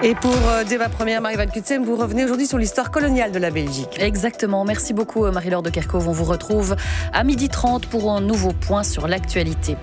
Et pour débat première, Marie Van Cutsem, vous revenez aujourd'hui sur l'histoire coloniale de la Belgique. Exactement. Merci beaucoup Marie-Laure de Kerkhove. On vous retrouve à 12h30 pour un nouveau point sur l'actualité.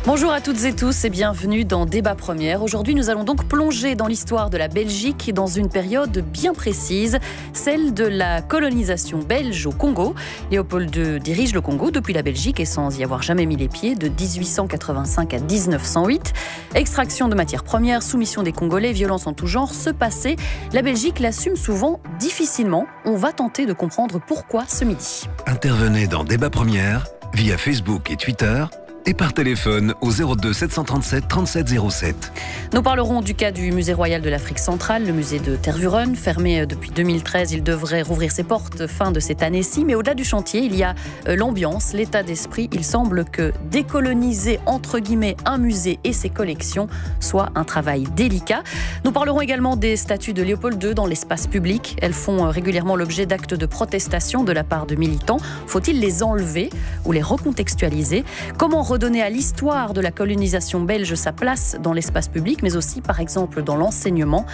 Bonjour à toutes et tous et bienvenue dans Débat première. Aujourd'hui, nous allons donc plonger dans l'histoire de la Belgique dans une période bien précise, celle de la colonisation belge au Congo. Léopold II dirige le Congo depuis la Belgique et sans y avoir jamais mis les pieds, de 1885 à 1908. Extraction de matières premières, soumission des Congolais, violence en tout genre. Ce passé, la Belgique l'assume souvent difficilement. On va tenter de comprendre pourquoi ce midi. Intervenez dans Débat Première via Facebook et Twitter et par téléphone au 02 737 37 07. Nous parlerons du cas du musée royal de l'Afrique centrale, le musée de Tervuren. Fermé depuis 2013, il devrait rouvrir ses portes fin de cette année-ci. Mais au-delà du chantier, il y a l'ambiance, l'état d'esprit. Il semble que décoloniser, entre guillemets, un musée et ses collections soit un travail délicat. Nous parlerons également des statues de Léopold II dans l'espace public. Elles font régulièrement l'objet d'actes de protestation de la part de militants. Faut-il les enlever ou les recontextualiser ? Comment redonner à l'histoire de la colonisation belge sa place dans l'espace public, mais aussi, par exemple, dans l'enseignement.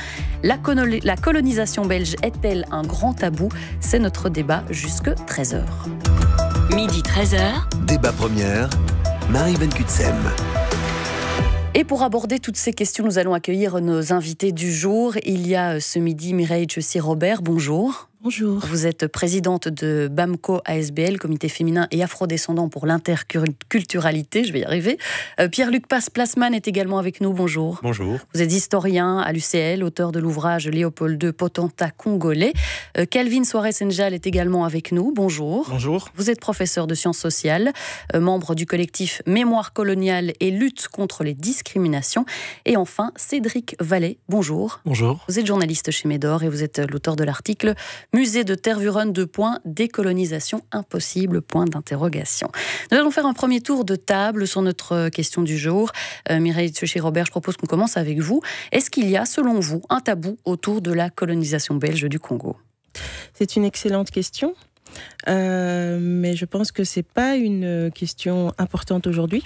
La colonisation belge est-elle un grand tabou ? C'est notre débat jusque 13h. Midi 13h. Débat Première, Marie Van Cutsem. Et pour aborder toutes ces questions, nous allons accueillir nos invités du jour. Il y a ce midi Mireille Tchessi-Robert, bonjour. Bonjour. Vous êtes présidente de BAMCO ASBL, Comité féminin et afrodescendant pour l'interculturalité, je vais y arriver. Pierre-Luc Plasman est également avec nous, bonjour. Bonjour. Vous êtes historien à l'UCL, auteur de l'ouvrage Léopold II, potentat congolais. Kelvin Suarez-Enjal est également avec nous, bonjour. Bonjour. Vous êtes professeur de sciences sociales, membre du collectif Mémoire coloniale et lutte contre les discriminations. Et enfin, Cédric Vallée, bonjour. Bonjour. Vous êtes journaliste chez Médor et vous êtes l'auteur de l'article Musée de Tervuren, décolonisation impossible, point d'interrogation. Nous allons faire un premier tour de table sur notre question du jour. Mireille Tchessi-Robert, je propose qu'on commence avec vous. Est-ce qu'il y a, selon vous, un tabou autour de la colonisation belge du Congo ? C'est une excellente question. Mais je pense que c'est pas une question importante aujourd'hui.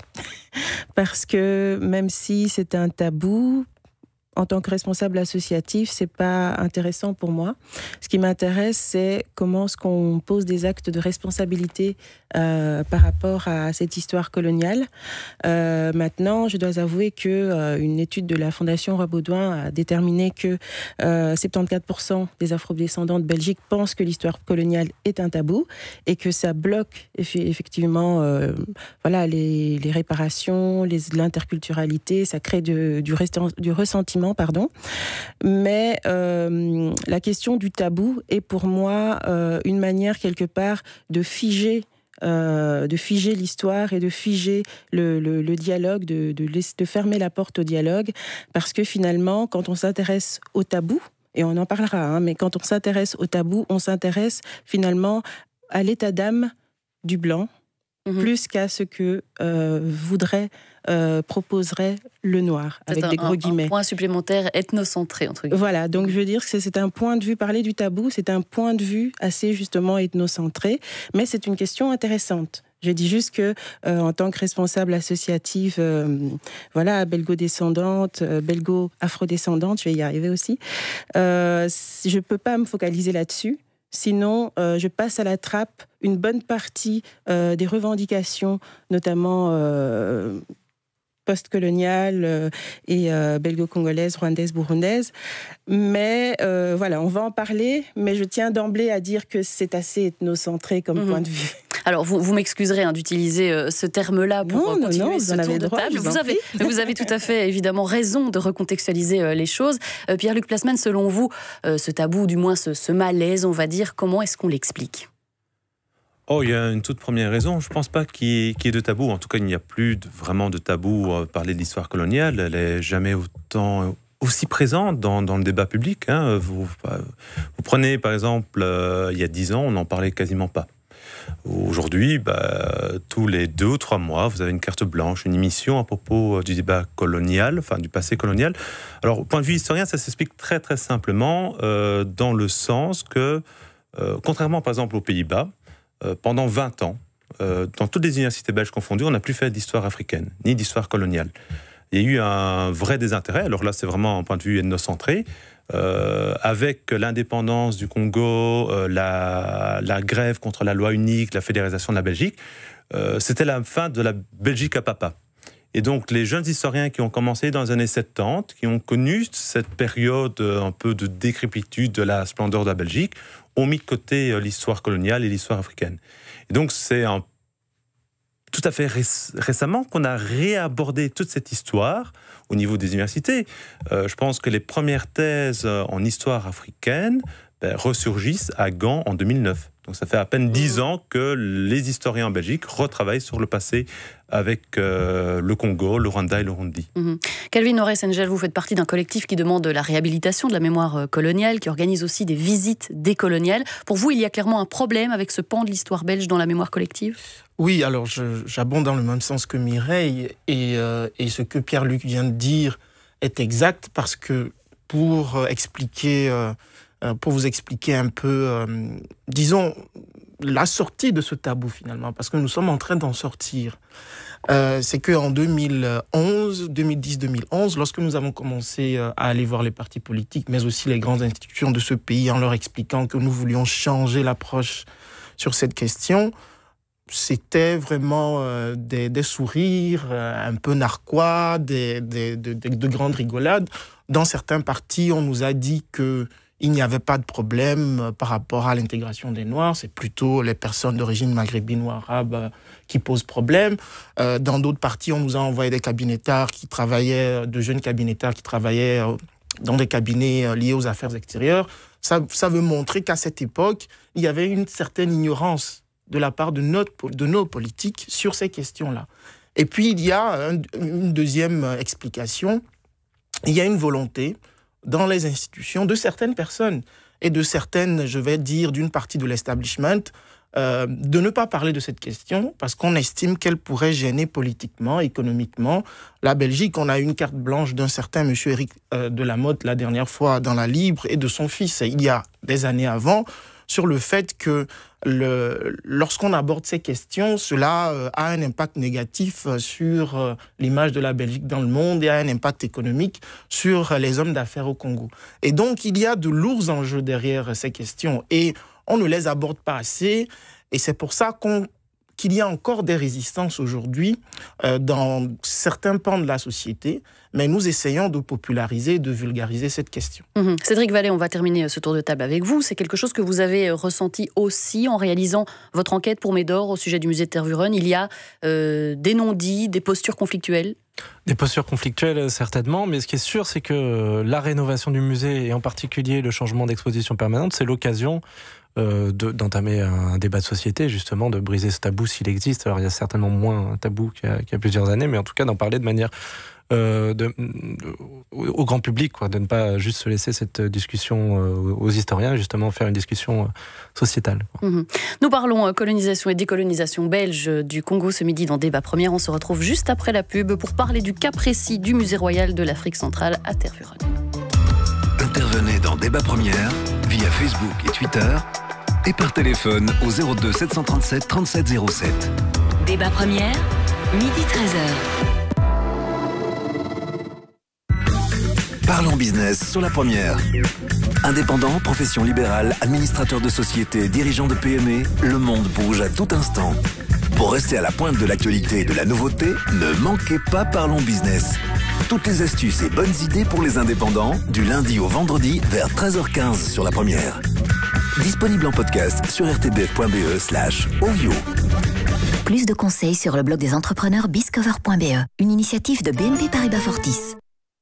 Parce que même si c'est un tabou, en tant que responsable associatif, c'est pas intéressant pour moi. Ce qui m'intéresse, c'est comment est-ce qu'on pose des actes de responsabilité par rapport à cette histoire coloniale. Maintenant, je dois avouer que une étude de la Fondation Roi-Baudouin a déterminé que 74% des afrodescendants de Belgique pensent que l'histoire coloniale est un tabou et que ça bloque effectivement les réparations, l'interculturalité, ça crée du ressentiment. Mais la question du tabou est pour moi une manière quelque part de figer l'histoire et de figer le dialogue, de fermer la porte au dialogue, parce que finalement, quand on s'intéresse au tabou, et on en parlera, mais quand on s'intéresse au tabou, on s'intéresse finalement à l'état d'âme du blanc, plus qu'à ce que proposerait le noir, avec des gros guillemets. Un point supplémentaire ethnocentré, entre guillemets. Voilà, donc je veux dire que c'est un point de vue, parler du tabou, c'est un point de vue assez justement ethnocentré, mais c'est une question intéressante. Je dis juste que, en tant que responsable associative, belgo-descendante, belgo-afrodescendante, je vais y arriver aussi, je ne peux pas me focaliser là-dessus. Sinon, je passe à la trappe une bonne partie des revendications, notamment post-coloniales et belgo-congolaises, rwandaises, burundaises. Mais on va en parler, mais je tiens d'emblée à dire que c'est assez ethnocentré comme point de vue. Alors, vous m'excuserez d'utiliser ce terme-là pour continuer ce tour de table. Vous avez tout à fait, évidemment, raison de recontextualiser les choses. Pierre-Luc Plasman, selon vous, ce tabou, du moins ce malaise, on va dire, comment est-ce qu'on l'explique ? Il y a une toute première raison. Je ne pense pas qu'il y ait de tabou. En tout cas, il n'y a plus vraiment de tabou à parler de l'histoire coloniale. Elle n'est jamais aussi présente dans le débat public. Vous prenez, par exemple, il y a 10 ans, on n'en parlait quasiment pas. Aujourd'hui, tous les 2 ou 3 mois, vous avez une carte blanche, une émission à propos du débat colonial, enfin du passé colonial. Alors, au point de vue historien, ça s'explique très très simplement dans le sens que, contrairement par exemple aux Pays-Bas, pendant 20 ans, dans toutes les universités belges confondues, on n'a plus fait d'histoire africaine, ni d'histoire coloniale. Il y a eu un vrai désintérêt, alors là c'est vraiment un point de vue ethnocentré, avec l'indépendance du Congo, la grève contre la loi unique, la fédéralisation de la Belgique, c'était la fin de la Belgique à papa. Et donc, les jeunes historiens qui ont commencé dans les années 70, qui ont connu cette période un peu de décrépitude de la splendeur de la Belgique, ont mis de côté l'histoire coloniale et l'histoire africaine. Et donc, c'est tout à fait récemment qu'on a réabordé toute cette histoire au niveau des universités. Je pense que les premières thèses en histoire africaine ressurgissent à Gand en 2009. Donc ça fait à peine 10 ans que les historiens en Belgique retravaillent sur le passé avec le Congo, le Rwanda et le Burundi. Calvin Orès-Engel, vous faites partie d'un collectif qui demande la réhabilitation de la mémoire coloniale, qui organise aussi des visites décoloniales. Pour vous, il y a clairement un problème avec ce pan de l'histoire belge dans la mémoire collective ? Oui, alors j'abonde dans le même sens que Mireille, et ce que Pierre-Luc vient de dire est exact, parce que pour vous expliquer un peu, disons, la sortie de ce tabou finalement, parce que nous sommes en train d'en sortir. C'est qu'en 2010-2011, lorsque nous avons commencé à aller voir les partis politiques, mais aussi les grandes institutions de ce pays, en leur expliquant que nous voulions changer l'approche sur cette question, c'était vraiment des sourires un peu narquois, de grandes rigolades. Dans certains partis, on nous a dit qu'il n'y avait pas de problème par rapport à l'intégration des Noirs, c'est plutôt les personnes d'origine maghrébine ou arabe qui posent problème. Dans d'autres partis, on nous a envoyé des cabinettards de jeunes cabinettards qui travaillaient dans des cabinets liés aux affaires extérieures. Ça veut montrer qu'à cette époque, il y avait une certaine ignorance de la part de nos politiques sur ces questions-là. Et puis, il y a une deuxième explication. Il y a une volonté dans les institutions de certaines personnes et de certaines, je vais dire, d'une partie de l'establishment, de ne pas parler de cette question parce qu'on estime qu'elle pourrait gêner politiquement, économiquement. La Belgique, on a eu une carte blanche d'un certain monsieur Éric Delamotte la dernière fois dans la Libre et de son fils, il y a des années avant, sur le fait que lorsqu'on aborde ces questions, cela a un impact négatif sur l'image de la Belgique dans le monde et a un impact économique sur les hommes d'affaires au Congo. Et donc, il y a de lourds enjeux derrière ces questions et on ne les aborde pas assez. Et c'est pour ça qu'il y a encore des résistances aujourd'hui dans certains pans de la société, mais nous essayons de populariser, de vulgariser cette question. Cédric Vallée, on va terminer ce tour de table avec vous. C'est quelque chose que vous avez ressenti aussi en réalisant votre enquête pour Médor au sujet du musée de Tervuren. Il y a des non-dits, des postures conflictuelles ? Des postures conflictuelles, certainement, mais ce qui est sûr, c'est que la rénovation du musée, et en particulier le changement d'exposition permanente, c'est l'occasion d'entamer un débat de société, justement, de briser ce tabou s'il existe. Alors, il y a certainement moins un tabou qu'il y a plusieurs années, mais en tout cas, d'en parler de manière au grand public, quoi, de ne pas juste se laisser cette discussion aux historiens, justement faire une discussion sociétale. Nous parlons colonisation et décolonisation belge du Congo ce midi dans Débat Première. On se retrouve juste après la pub pour parler du cas précis du musée royal de l'Afrique centrale à Tervuren. Intervenez dans Débat Première via Facebook et Twitter et par téléphone au 02 737 37 07. Débat Première, midi 13h. Parlons business sur la Première. Indépendant, profession libérale, administrateur de société, dirigeant de PME, le monde bouge à tout instant. Pour rester à la pointe de l'actualité et de la nouveauté, ne manquez pas Parlons business. Toutes les astuces et bonnes idées pour les indépendants, du lundi au vendredi vers 13h15 sur la Première. Disponible en podcast sur rtbf.be/ovio. Plus de conseils sur le blog des entrepreneurs biscover.be, une initiative de BNP Paribas Fortis.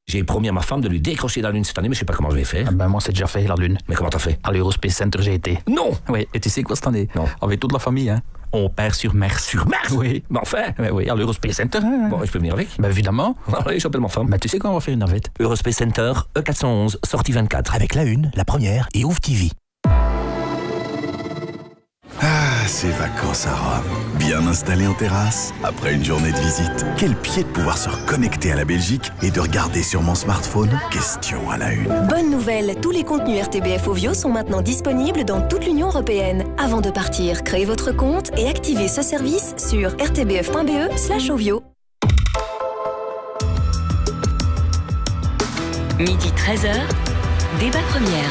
J'ai promis à ma femme de lui décrocher la Lune cette année, mais je sais pas comment je vais faire. Moi, c'est déjà fait, la Lune. Mais comment t'as fait? À l'Eurospace Center, j'ai été. Non! Oui, et tu sais quoi cette année? Non. Avec toute la famille, hein. On perd sur Mars. Sur Mars? Oui. Mais enfin! Oui, à l'Eurospace Center. Hein. Bon, je peux venir avec? Évidemment. Allez, j'appelle ma femme. Mais tu sais quand on va faire une navette? Eurospace Center, E411, sortie 24. Avec la Une, la Première et Ouf TV. Ah, ces vacances à Rome. Bien installé en terrasse, après une journée de visite. Quel pied de pouvoir se reconnecter à la Belgique et de regarder sur mon smartphone. Question à la Une. Bonne nouvelle, tous les contenus RTBF Ovio sont maintenant disponibles dans toute l'Union européenne. Avant de partir, créez votre compte et activez ce service sur rtbf.be/ovio. Midi 13h, Débat première.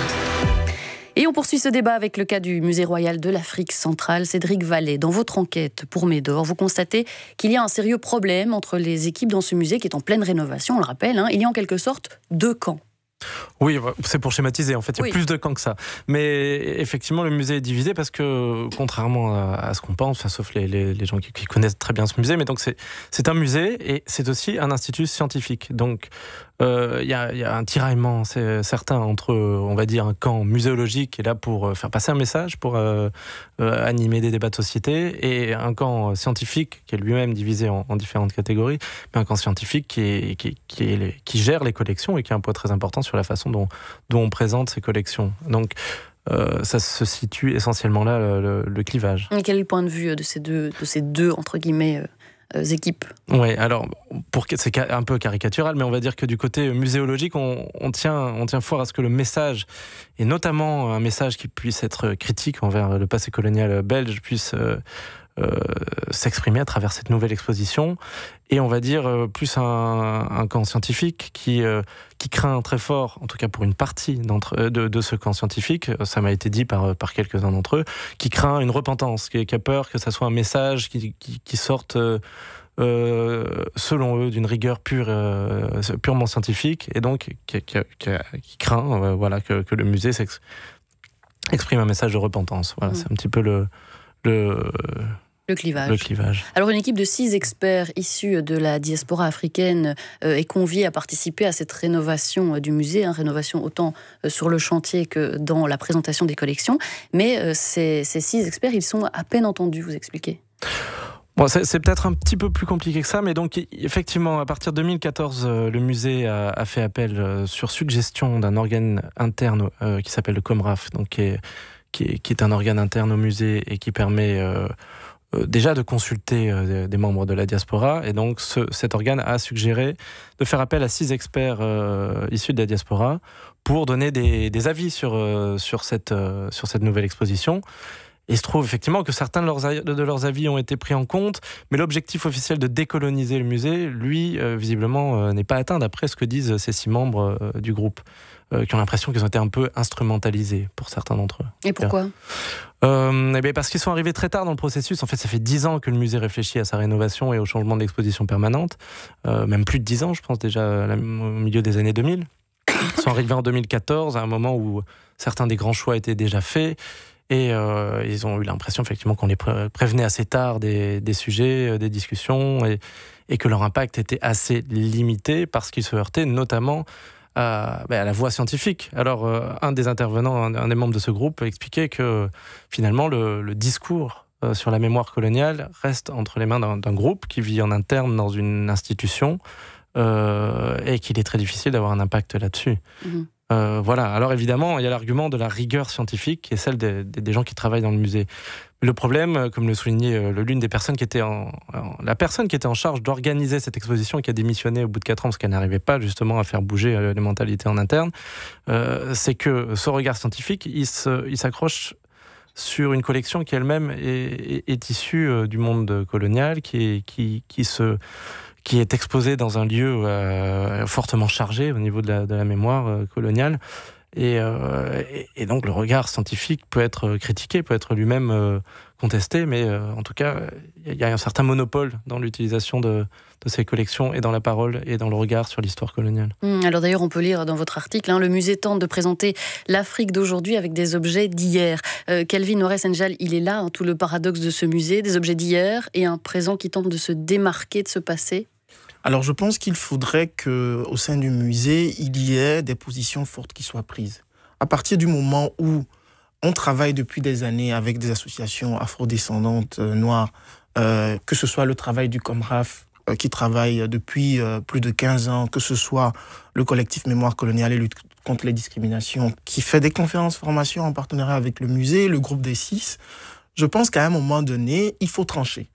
Et on poursuit ce débat avec le cas du Musée royal de l'Afrique centrale. Cédric Vallée, dans votre enquête pour Médor, vous constatez qu'il y a un sérieux problème entre les équipes dans ce musée qui est en pleine rénovation, on le rappelle. Il y a en quelque sorte 2 camps. Oui, c'est pour schématiser, en fait, il y a plus de camps que ça. Mais effectivement, le musée est divisé parce que, contrairement à ce qu'on pense, sauf les gens qui connaissent très bien ce musée, mais donc c'est un musée et c'est aussi un institut scientifique. Donc, il y a un tiraillement certain entre, on va dire, un camp muséologique qui est là pour faire passer un message, pour animer des débats de société, et un camp scientifique qui est lui-même divisé en différentes catégories, mais un camp scientifique qui gère les collections et qui a un poids très important sur la façon dont on présente ces collections. Donc, ça se situe essentiellement là, le clivage. Et quel est le point de vue de ces deux entre guillemets, équipes? Oui, alors, c'est un peu caricatural, mais on va dire que du côté muséologique, on tient fort à ce que le message, et notamment un message qui puisse être critique envers le passé colonial belge, puisse s'exprimer à travers cette nouvelle exposition. Et on va dire plus un camp scientifique qui craint très fort, en tout cas pour une partie de ce camp scientifique, ça m'a été dit par quelques-uns d'entre eux, qui craint une repentance, qui a peur que ça soit un message qui sorte selon eux d'une rigueur purement scientifique, et donc qui craint que le musée exprime un message de repentance. Voilà, c'est un petit peu le clivage. Alors, une équipe de 6 experts issus de la diaspora africaine est conviée à participer à cette rénovation du musée, rénovation autant sur le chantier que dans la présentation des collections. Mais ces 6 experts, ils sont à peine entendus, vous expliquez? Bon, c'est peut-être un petit peu plus compliqué que ça, mais donc effectivement, à partir de 2014, le musée a fait appel sur suggestion d'un organe interne qui s'appelle le Comraf, donc qui est un organe interne au musée et qui permet déjà de consulter des membres de la diaspora. Et donc cet organe a suggéré de faire appel à 6 experts issus de la diaspora pour donner des avis sur cette nouvelle exposition. Et il se trouve effectivement que certains de leurs avis ont été pris en compte, mais l'objectif officiel de décoloniser le musée, lui, visiblement, n'est pas atteint, d'après ce que disent ces 6 membres du groupe, qui ont l'impression qu'ils ont été un peu instrumentalisés pour certains d'entre eux. Et pourquoi ? Parce qu'ils sont arrivés très tard dans le processus. En fait, ça fait 10 ans que le musée réfléchit à sa rénovation et au changement d'exposition permanente. Même plus de 10 ans, je pense, déjà au milieu des années 2000. Ils sont arrivés en 2014, à un moment où certains des grands choix étaient déjà faits. Et ils ont eu l'impression effectivement qu'on les prévenait assez tard des sujets, des discussions, et que leur impact était assez limité parce qu'ils se heurtaient notamment à la voie scientifique. Alors, un des intervenants, un des membres de ce groupe, expliquait que finalement le discours sur la mémoire coloniale reste entre les mains d'un groupe qui vit en interne dans une institution et qu'il est très difficile d'avoir un impact là-dessus. Voilà. Alors évidemment, il y a l'argument de la rigueur scientifique qui est celle des gens qui travaillent dans le musée. Le problème, comme le soulignait l'une des personnes qui était la personne qui était en charge d'organiser cette exposition et qui a démissionné au bout de 4 ans parce qu'elle n'arrivait pas justement à faire bouger les mentalités en interne, c'est que ce regard scientifique, il s'accroche sur une collection qui elle-même est issue du monde colonial, qui est exposé dans un lieu fortement chargé au niveau de la mémoire coloniale. Et donc le regard scientifique peut être critiqué, peut être lui-même contesté, mais en tout cas, il y a un certain monopole dans l'utilisation de ces collections et dans la parole et dans le regard sur l'histoire coloniale. Alors d'ailleurs, on peut lire dans votre article, le musée tente de présenter l'Afrique d'aujourd'hui avec des objets d'hier. Kelvin Orès-Njal, il est là, tout le paradoxe de ce musée, des objets d'hier et un présent qui tente de se démarquer de ce passé. Alors, je pense qu'il faudrait qu'au sein du musée, il y ait des positions fortes qui soient prises. À partir du moment où on travaille depuis des années avec des associations afrodescendantes noires, que ce soit le travail du Comraf, qui travaille depuis plus de 15 ans, que ce soit le collectif Mémoire coloniale et lutte contre les discriminations, qui fait des conférences formation en partenariat avec le musée, le groupe des 6, je pense qu'à un moment donné, il faut trancher.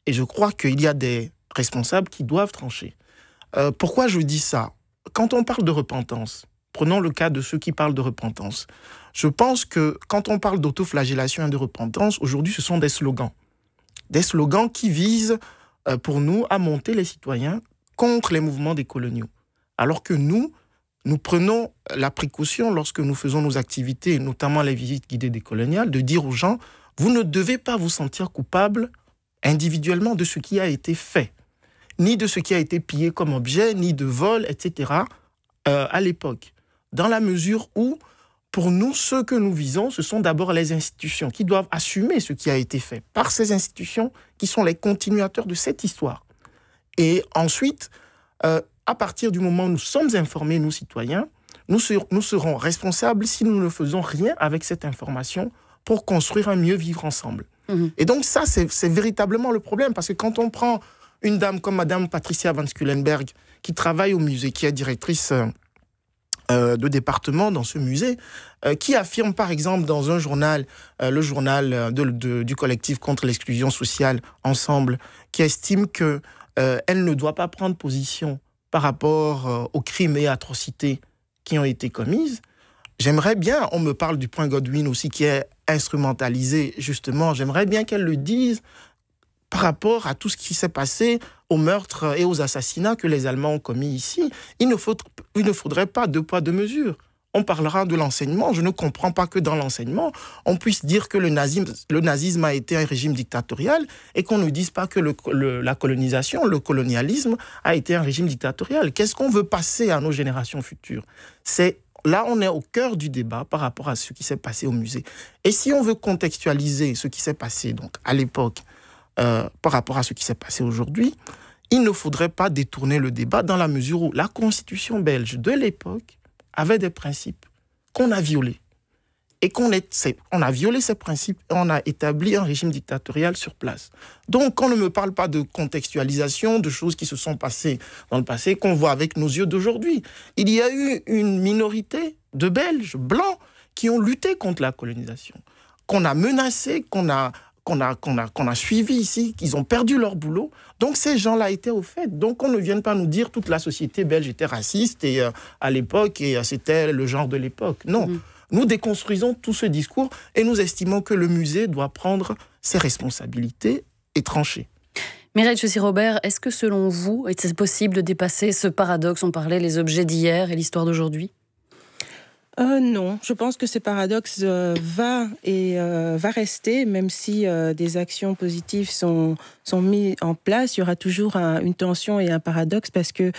Et je crois qu'il y a des responsables qui doivent trancher. Pourquoi je dis ça ? Quand on parle de repentance, prenons le cas de ceux qui parlent de repentance. Je pense que quand on parle d'autoflagellation et de repentance, aujourd'hui, ce sont des slogans. Des slogans qui visent, pour nous, à monter les citoyens contre les mouvements décoloniaux. Alors que nous, nous prenons la précaution, lorsque nous faisons nos activités, notamment les visites guidées décoloniales, de dire aux gens, vous ne devez pas vous sentir coupable individuellement de ce qui a été fait, ni de ce qui a été pillé comme objet, ni de vol, etc., à l'époque. Dans la mesure où, pour nous, ce que nous visons, ce sont d'abord les institutions qui doivent assumer ce qui a été fait par ces institutions qui sont les continuateurs de cette histoire. Et ensuite, à partir du moment où nous sommes informés, nous citoyens, nous serons responsables si nous ne faisons rien avec cette information pour construire un mieux vivre ensemble. Et donc ça, c'est véritablement le problème, parce que quand on prend une dame comme Madame Patricia Van Schulenberg, qui travaille au musée, qui est directrice de département dans ce musée, qui affirme par exemple dans un journal, le journal du collectif contre l'exclusion sociale, Ensemble, qui estime que elle ne doit pas prendre position par rapport aux crimes et atrocités qui ont été commises. J'aimerais bien, on me parle du point Godwin aussi qui est instrumentalisé justement, j'aimerais bien qu'elle le dise par rapport à tout ce qui s'est passé, aux meurtres et aux assassinats que les Allemands ont commis ici. Il ne faudrait pas deux poids, deux mesures. On parlera de l'enseignement. Je ne comprends pas que dans l'enseignement, on puisse dire que le nazisme a été un régime dictatorial et qu'on ne dise pas que la colonisation, le colonialisme a été un régime dictatorial. Qu'est-ce qu'on veut passer à nos générations futures? Là, on est au cœur du débat par rapport à ce qui s'est passé au musée. Et si on veut contextualiser ce qui s'est passé donc, à l'époque, par rapport à ce qui s'est passé aujourd'hui, il ne faudrait pas détourner le débat dans la mesure où la constitution belge de l'époque avait des principes qu'on a violés. Et on a violé ces principes et on a établi un régime dictatorial sur place. Donc, on ne me parle pas de contextualisation, de choses qui se sont passées dans le passé, qu'on voit avec nos yeux d'aujourd'hui. Il y a eu une minorité de Belges blancs qui ont lutté contre la colonisation, qu'on a menacé, qu'on a suivi ici, qu'ils ont perdu leur boulot. Donc, ces gens-là étaient au fait. Donc, on ne vienne pas nous dire toute la société belge était raciste et, à l'époque, et c'était le genre de l'époque. Non. Nous déconstruisons tout ce discours et nous estimons que le musée doit prendre ses responsabilités et trancher. Mireille Chaussy-Robert, est-ce que selon vous, est-ce possible de dépasser ce paradoxe? On parlait les objets d'hier et l'histoire d'aujourd'hui. Non, je pense que ce paradoxe va rester, même si des actions positives sont mises en place. Il y aura toujours une tension et un paradoxe parce que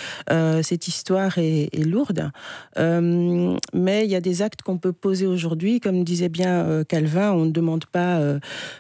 cette histoire est lourde. Mais il y a des actes qu'on peut poser aujourd'hui. Comme disait bien Calvin, on ne demande pas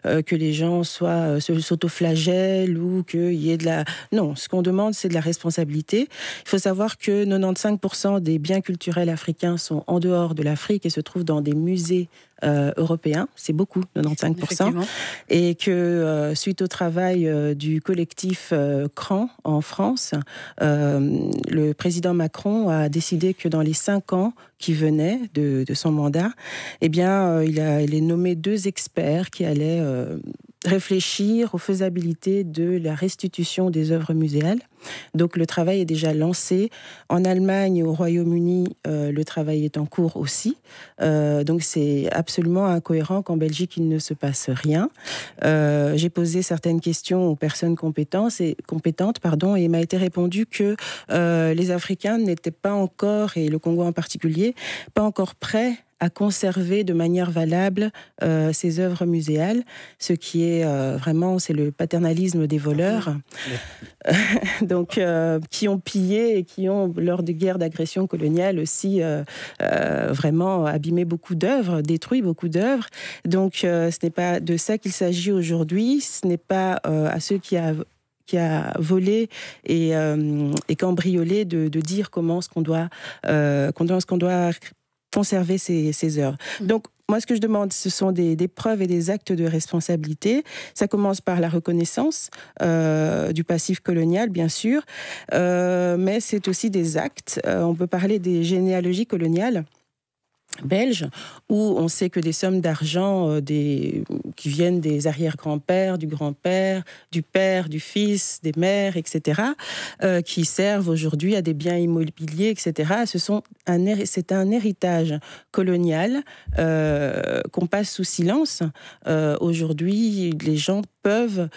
que les gens s'autoflagellent ou qu'il y ait de la... Non, ce qu'on demande, c'est de la responsabilité. Il faut savoir que 95% des biens culturels africains sont en dehors de l'Afrique et se trouvent dans des musées européens, c'est beaucoup, 95%, et que suite au travail du collectif CRAN en France, le président Macron a décidé que dans les 5 ans qui venaient de son mandat, eh bien, il est nommé 2 experts qui allaient réfléchir aux faisabilités de la restitution des œuvres muséales. Donc le travail est déjà lancé. En Allemagne et au Royaume-Uni, le travail est en cours aussi. Donc c'est absolument incohérent qu'en Belgique, il ne se passe rien. J'ai posé certaines questions aux personnes compétentes, et il m'a été répondu que les Africains n'étaient pas encore, et le Congo en particulier, pas encore prêts à conserver de manière valable ces œuvres muséales, ce qui est vraiment, c'est le paternalisme des voleurs, donc qui ont pillé et qui ont, lors de guerres d'agression coloniale aussi, vraiment abîmé beaucoup d'œuvres, détruit beaucoup d'œuvres. Donc ce n'est pas de ça qu'il s'agit aujourd'hui, ce n'est pas à ceux qui a volé et cambriolé de dire comment est-ce qu'on doit conserver ces œuvres. Donc, moi, ce que je demande, ce sont des preuves et des actes de responsabilité. Ça commence par la reconnaissance du passif colonial, bien sûr, mais c'est aussi des actes. On peut parler des généalogies coloniales belge, où on sait que des sommes d'argent qui viennent des arrière-grands-pères, du grand-père, du père, du fils, des mères, etc., qui servent aujourd'hui à des biens immobiliers, etc. C'est un héritage colonial qu'on passe sous silence. Aujourd'hui, les gens peuvent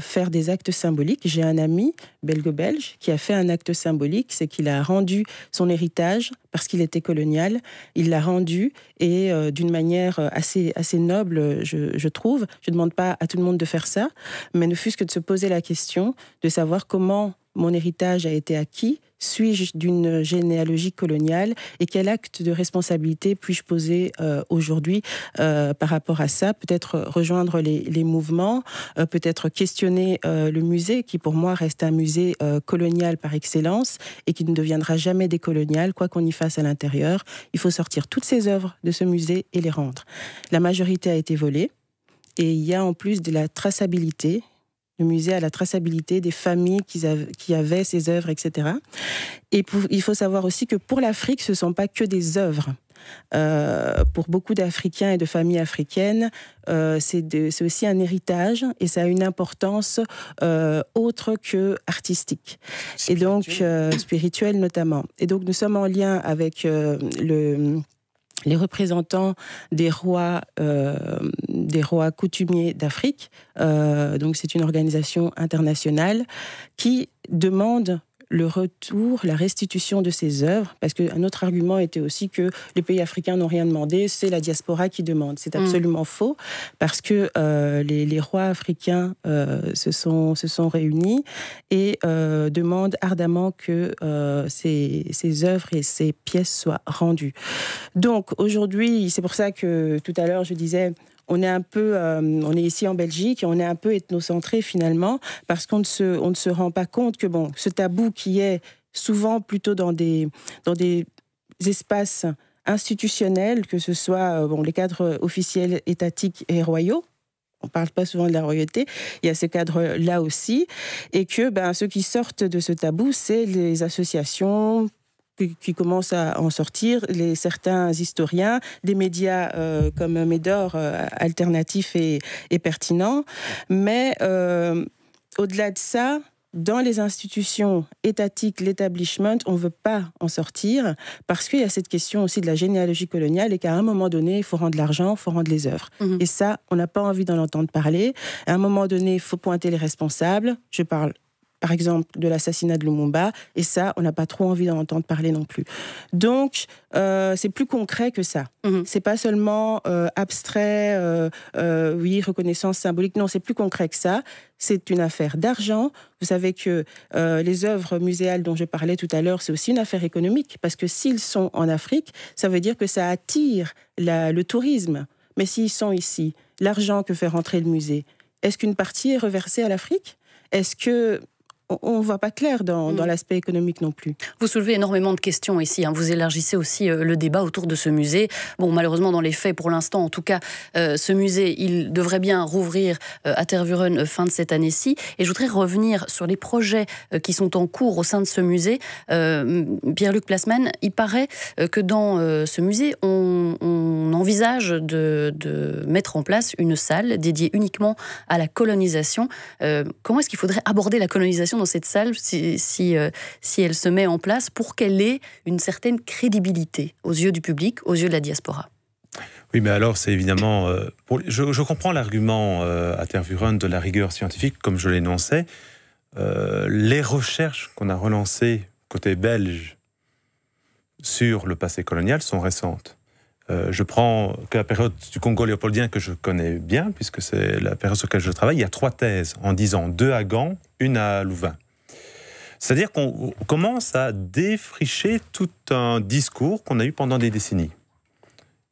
faire des actes symboliques. J'ai un ami belgo-belge qui a fait un acte symbolique, c'est qu'il a rendu son héritage, parce qu'il était colonial, il l'a rendu, et d'une manière assez noble, je trouve. Je ne demande pas à tout le monde de faire ça, mais ne fût-ce que de se poser la question de savoir comment mon héritage a été acquis, suis-je d'une généalogie coloniale, et quel acte de responsabilité puis-je poser aujourd'hui par rapport à ça? Peut-être rejoindre les mouvements, peut-être questionner le musée, qui pour moi reste un musée colonial par excellence et qui ne deviendra jamais décolonial, quoi qu'on y fasse à l'intérieur. Il faut sortir toutes ces œuvres de ce musée et les rendre. La majorité a été volée, et il y a en plus de la traçabilité. Le musée a la traçabilité des familles qui avaient ces œuvres, etc. Et il faut savoir aussi que pour l'Afrique, ce ne sont pas que des œuvres. Pour beaucoup d'Africains et de familles africaines, c'est aussi un héritage, et ça a une importance autre que artistique. Et donc spirituelle notamment. Et donc nous sommes en lien avec les représentants des rois coutumiers d'Afrique. Donc c'est une organisation internationale qui demande le retour, la restitution de ces œuvres, parce qu'un autre argument était aussi que les pays africains n'ont rien demandé, c'est la diaspora qui demande. C'est absolument faux, parce que les rois africains se sont réunis et demandent ardemment que ces œuvres et ces pièces soient rendues. Donc aujourd'hui, c'est pour ça que tout à l'heure je disais, on est ici en Belgique et on est un peu ethnocentré finalement, parce qu'on ne se rend pas compte que ce tabou qui est souvent plutôt dans des espaces institutionnels, que ce soit les cadres officiels, étatiques et royaux. On ne parle pas souvent de la royauté, il y a ce cadre-là aussi, et que ceux qui sortent de ce tabou, c'est les associations qui commencent à en sortir, certains historiens, des médias comme Médor, alternatifs et pertinents. Mais au-delà de ça, dans les institutions étatiques, l'établissement, on ne veut pas en sortir, parce qu'il y a cette question aussi de la généalogie coloniale, et qu'à un moment donné, il faut rendre l'argent, il faut rendre les œuvres. Et ça, on n'a pas envie d'en entendre parler. À un moment donné, il faut pointer les responsables. Je parle par exemple de l'assassinat de Lumumba, et ça, on n'a pas trop envie d'en entendre parler non plus. Donc, c'est plus concret que ça. C'est pas seulement abstrait, oui, reconnaissance symbolique, non, c'est plus concret que ça. C'est une affaire d'argent. Vous savez que les œuvres muséales dont je parlais tout à l'heure, c'est aussi une affaire économique, parce que s'ils sont en Afrique, ça veut dire que ça attire le tourisme. Mais s'ils sont ici, l'argent que fait rentrer le musée, est-ce qu'une partie est reversée à l'Afrique? Est-ce que on ne voit pas clair dans l'aspect économique non plus. Vous soulevez énormément de questions ici. Vous élargissez aussi le débat autour de ce musée. Bon, malheureusement, dans les faits, pour l'instant, en tout cas, ce musée, il devrait bien rouvrir à Tervuren fin de cette année-ci. Et je voudrais revenir sur les projets qui sont en cours au sein de ce musée. Pierre-Luc Plasman, il paraît que dans ce musée, on envisage de mettre en place une salle dédiée uniquement à la colonisation. Comment est-ce qu'il faudrait aborder la colonisation dans cette salle, si elle se met en place, pour qu'elle ait une certaine crédibilité aux yeux du public, aux yeux de la diaspora? Oui, mais alors c'est évidemment... je comprends l'argument à Tervuren de la rigueur scientifique, comme je l'énonçais. Les recherches qu'on a relancées côté belge sur le passé colonial sont récentes. Je prends que la période du Congo léopoldien, que je connais bien, puisque c'est la période sur laquelle je travaille. Il y a 3 thèses en 10 ans, 2 à Gand, 1 à Louvain. C'est-à-dire qu'on commence à défricher tout un discours qu'on a eu pendant des décennies.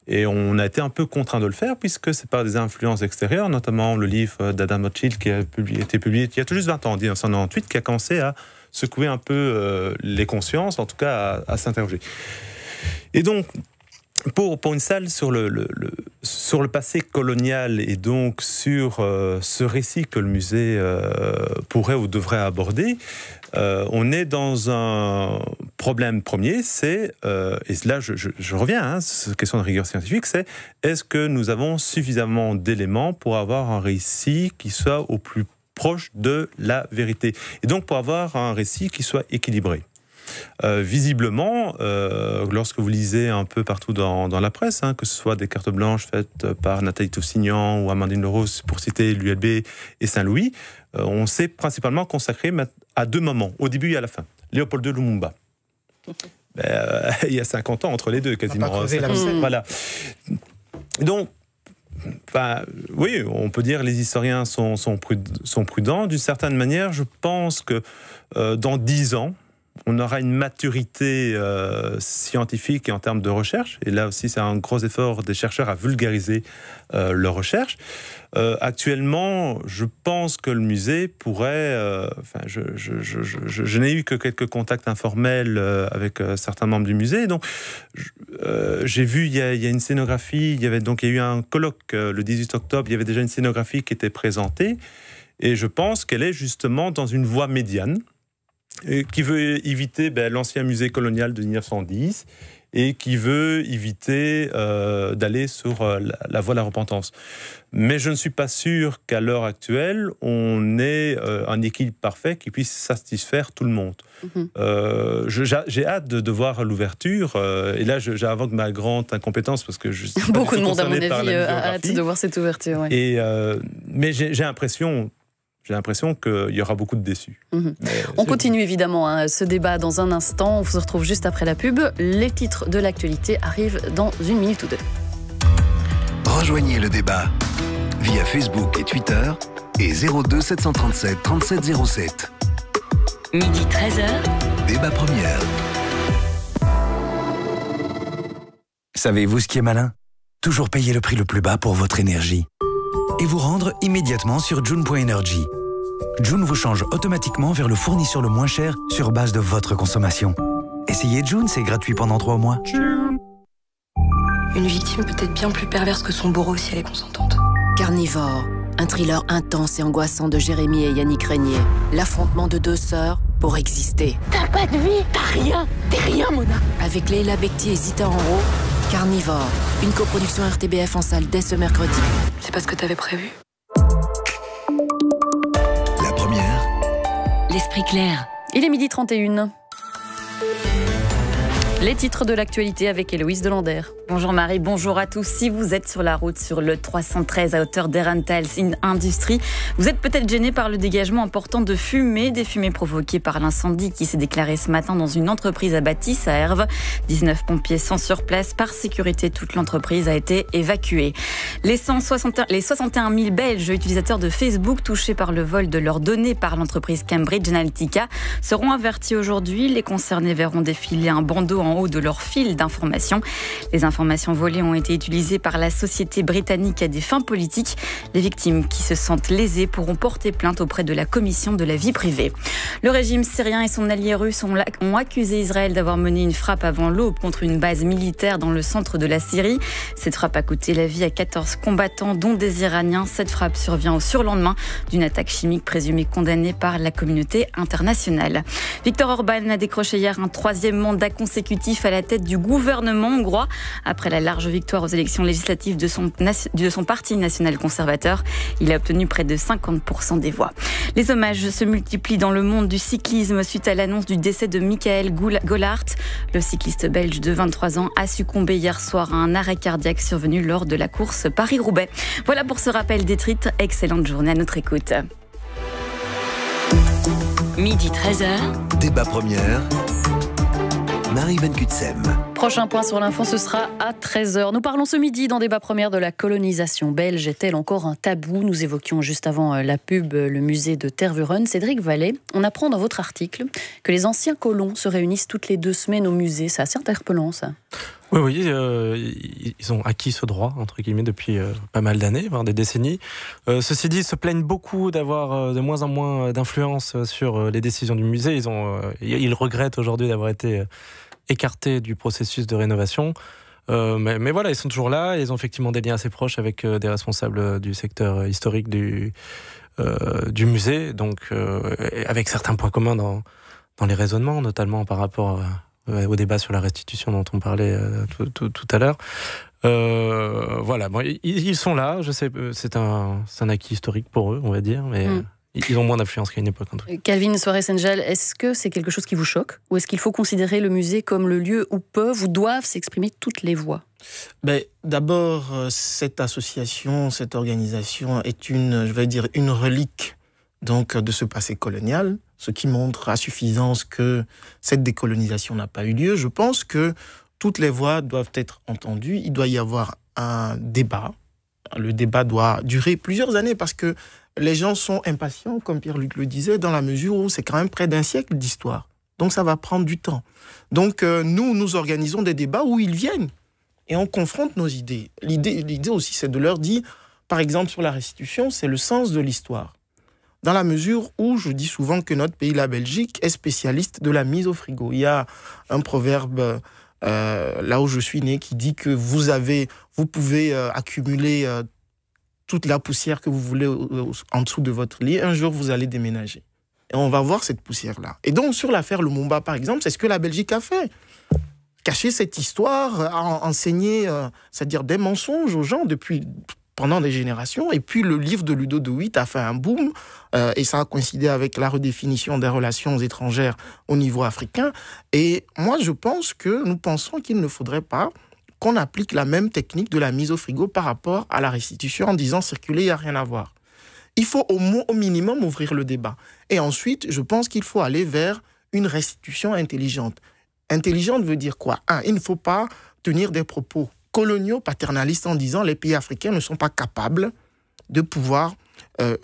Et on a été un peu contraint de le faire, puisque c'est par des influences extérieures, notamment le livre d'Adam Rothschild qui a été publié il y a tout juste 20 ans, en 1998, qui a commencé à secouer un peu les consciences, en tout cas à s'interroger. Et donc, pour une salle sur le passé colonial, et donc sur ce récit que le musée pourrait ou devrait aborder, on est dans un problème premier, c'est, et là je reviens, cette question de rigueur scientifique, c'est est-ce que nous avons suffisamment d'éléments pour avoir un récit qui soit au plus proche de la vérité, et donc pour avoir un récit qui soit équilibré. Visiblement, lorsque vous lisez un peu partout dans la presse, que ce soit des cartes blanches faites par Nathalie Toussignan ou Amandine Leroux, pour citer l'ULB et Saint-Louis, on s'est principalement consacré à 2 moments, au début et à la fin. Léopold II Lumumba. Il y a 50 ans entre les deux, quasiment. Voilà. Donc, oui, on peut dire que les historiens sont prudents. D'une certaine manière, je pense que dans 10 ans, on aura une maturité scientifique et en termes de recherche. Et là aussi, c'est un gros effort des chercheurs à vulgariser leur recherche. Actuellement, je pense que le musée pourrait... je n'ai eu que quelques contacts informels avec certains membres du musée. Donc, j'ai vu, il y a une scénographie, il y a eu un colloque le 18 octobre, il y avait déjà une scénographie qui était présentée. Et je pense qu'elle est justement dans une voie médiane, qui veut éviter l'ancien musée colonial de 1910 et qui veut éviter d'aller sur la voie de la repentance. Mais je ne suis pas sûr qu'à l'heure actuelle, on ait un équilibre parfait qui puisse satisfaire tout le monde. J'ai hâte de voir l'ouverture. Et là, j'invoque ma grande incompétence parce que je suis beaucoup de monde, à mon avis, a hâte de voir cette ouverture. Ouais. Mais j'ai l'impression qu'il y aura beaucoup de déçus. On continue évidemment ce débat dans un instant. On se retrouve juste après la pub. Les titres de l'actualité arrivent dans 1 minute ou 2. Rejoignez le débat via Facebook et Twitter et 02 737 37 07. Midi 13h. Débat première. Savez-vous ce qui est malin? Toujours payer le prix le plus bas pour votre énergie. Et vous rendre immédiatement sur Joon.energy. Joon vous change automatiquement vers le fournisseur le moins cher sur base de votre consommation. Essayez Joon, c'est gratuit pendant 3 mois. Une victime peut être bien plus perverse que son bourreau si elle est consentante. Carnivore, un thriller intense et angoissant de Jérémy et Yannick Régnier. L'affrontement de 2 sœurs pour exister. T'as pas de vie, t'as rien, t'es rien, Mona. Avec Leila Bekti et Zita Enro, Carnivore, une coproduction RTBF en salle dès ce mercredi. C'est pas ce que t'avais prévu. La première. L'esprit clair. Il est 12h31. Les titres de l'actualité avec Héloïse Delander. Bonjour Marie, bonjour à tous. Si vous êtes sur la route sur le 313 à hauteur d'Herentals Industrie, vous êtes peut-être gêné par le dégagement important de fumée, des fumées provoquées par l'incendie qui s'est déclaré ce matin dans une entreprise à Bâtisse à Herve. 19 pompiers sont sur place. Par sécurité, toute l'entreprise a été évacuée. Les 61 000 Belges utilisateurs de Facebook touchés par le vol de leurs données par l'entreprise Cambridge Analytica seront avertis aujourd'hui. Les concernés verront défiler un bandeau en haut de leur fil d'information. Les informations volées ont été utilisées par la société britannique à des fins politiques. Les victimes qui se sentent lésées pourront porter plainte auprès de la commission de la vie privée. Le régime syrien et son allié russe ont accusé Israël d'avoir mené une frappe avant l'aube contre une base militaire dans le centre de la Syrie. Cette frappe a coûté la vie à 14 combattants, dont des Iraniens. Cette frappe survient au surlendemain d'une attaque chimique présumée condamnée par la communauté internationale. Viktor Orban a décroché hier un 3e mandat consécutif à la tête du gouvernement hongrois. Après la large victoire aux élections législatives de son parti national conservateur, il a obtenu près de 50% des voix. Les hommages se multiplient dans le monde du cyclisme suite à l'annonce du décès de Michael Gollart. Le cycliste belge de 23 ans a succombé hier soir à un arrêt cardiaque survenu lors de la course Paris-Roubaix. Voilà pour ce rappel des titres. Excellente journée à notre écoute. Midi 13h. Débat première. Marie Van Kutsem. Prochain point sur l'info, ce sera à 13h. Nous parlons ce midi dans Débat première de la colonisation belge. Est-elle encore un tabou? Nous évoquions juste avant la pub le musée de Tervuren. Cédric Vallée, on apprend dans votre article que les anciens colons se réunissent toutes les 2 semaines au musée. C'est assez interpellant, ça. Oui, ils ont acquis ce droit, entre guillemets, depuis pas mal d'années, voire des décennies. Ceci dit, ils se plaignent beaucoup d'avoir de moins en moins d'influence sur les décisions du musée. Ils regrettent aujourd'hui d'avoir été écartés du processus de rénovation. Mais voilà, ils sont toujours là. Ils ont effectivement des liens assez proches avec des responsables du secteur historique du musée, donc avec certains points communs dans les raisonnements, notamment par rapport au débat sur la restitution dont on parlait tout à l'heure. Voilà, bon, ils sont là, je sais, c'est un acquis historique pour eux, on va dire, mais Ils ont moins d'influence qu'à une époque. En tout cas. Calvin Soares-Engel, est-ce que c'est quelque chose qui vous choque ou est-ce qu'il faut considérer le musée comme le lieu où peuvent ou doivent s'exprimer toutes les voix ? D'abord, cette association, cette organisation est une relique donc, de ce passé colonial, ce qui montre à suffisance que cette décolonisation n'a pas eu lieu. Je pense que toutes les voix doivent être entendues. Il doit y avoir un débat. Le débat doit durer plusieurs années parce que les gens sont impatients, comme Pierre-Luc le disait, dans la mesure où c'est quand même près d'un siècle d'histoire. Donc ça va prendre du temps. Donc nous organisons des débats où ils viennent et on confronte nos idées. L'idée aussi, c'est de leur dire, par exemple, sur la restitution, c'est le sens de l'histoire. Dans la mesure où je dis souvent que notre pays, la Belgique, est spécialiste de la mise au frigo. Il y a un proverbe, là où je suis né, qui dit que vous pouvez accumuler toute la poussière que vous voulez en dessous de votre lit. Un jour, vous allez déménager. Et on va voir cette poussière-là. Et donc, sur l'affaire Lumumba, par exemple, c'est ce que la Belgique a fait. Cacher cette histoire, enseigner, c'est-à-dire des mensonges aux gens pendant des générations. Et puis, le livre de Ludo de Witt a fait un boom. Et ça a coïncidé avec la redéfinition des relations étrangères au niveau africain. Et moi, nous pensons qu'il ne faudrait pas qu'on applique la même technique de la mise au frigo par rapport à la restitution en disant circuler, il n'y a rien à voir. Il faut au minimum ouvrir le débat. Et ensuite, je pense qu'il faut aller vers une restitution intelligente. Intelligente veut dire quoi ? Il ne faut pas tenir des propos coloniaux, paternalistes en disant les pays africains ne sont pas capables de pouvoir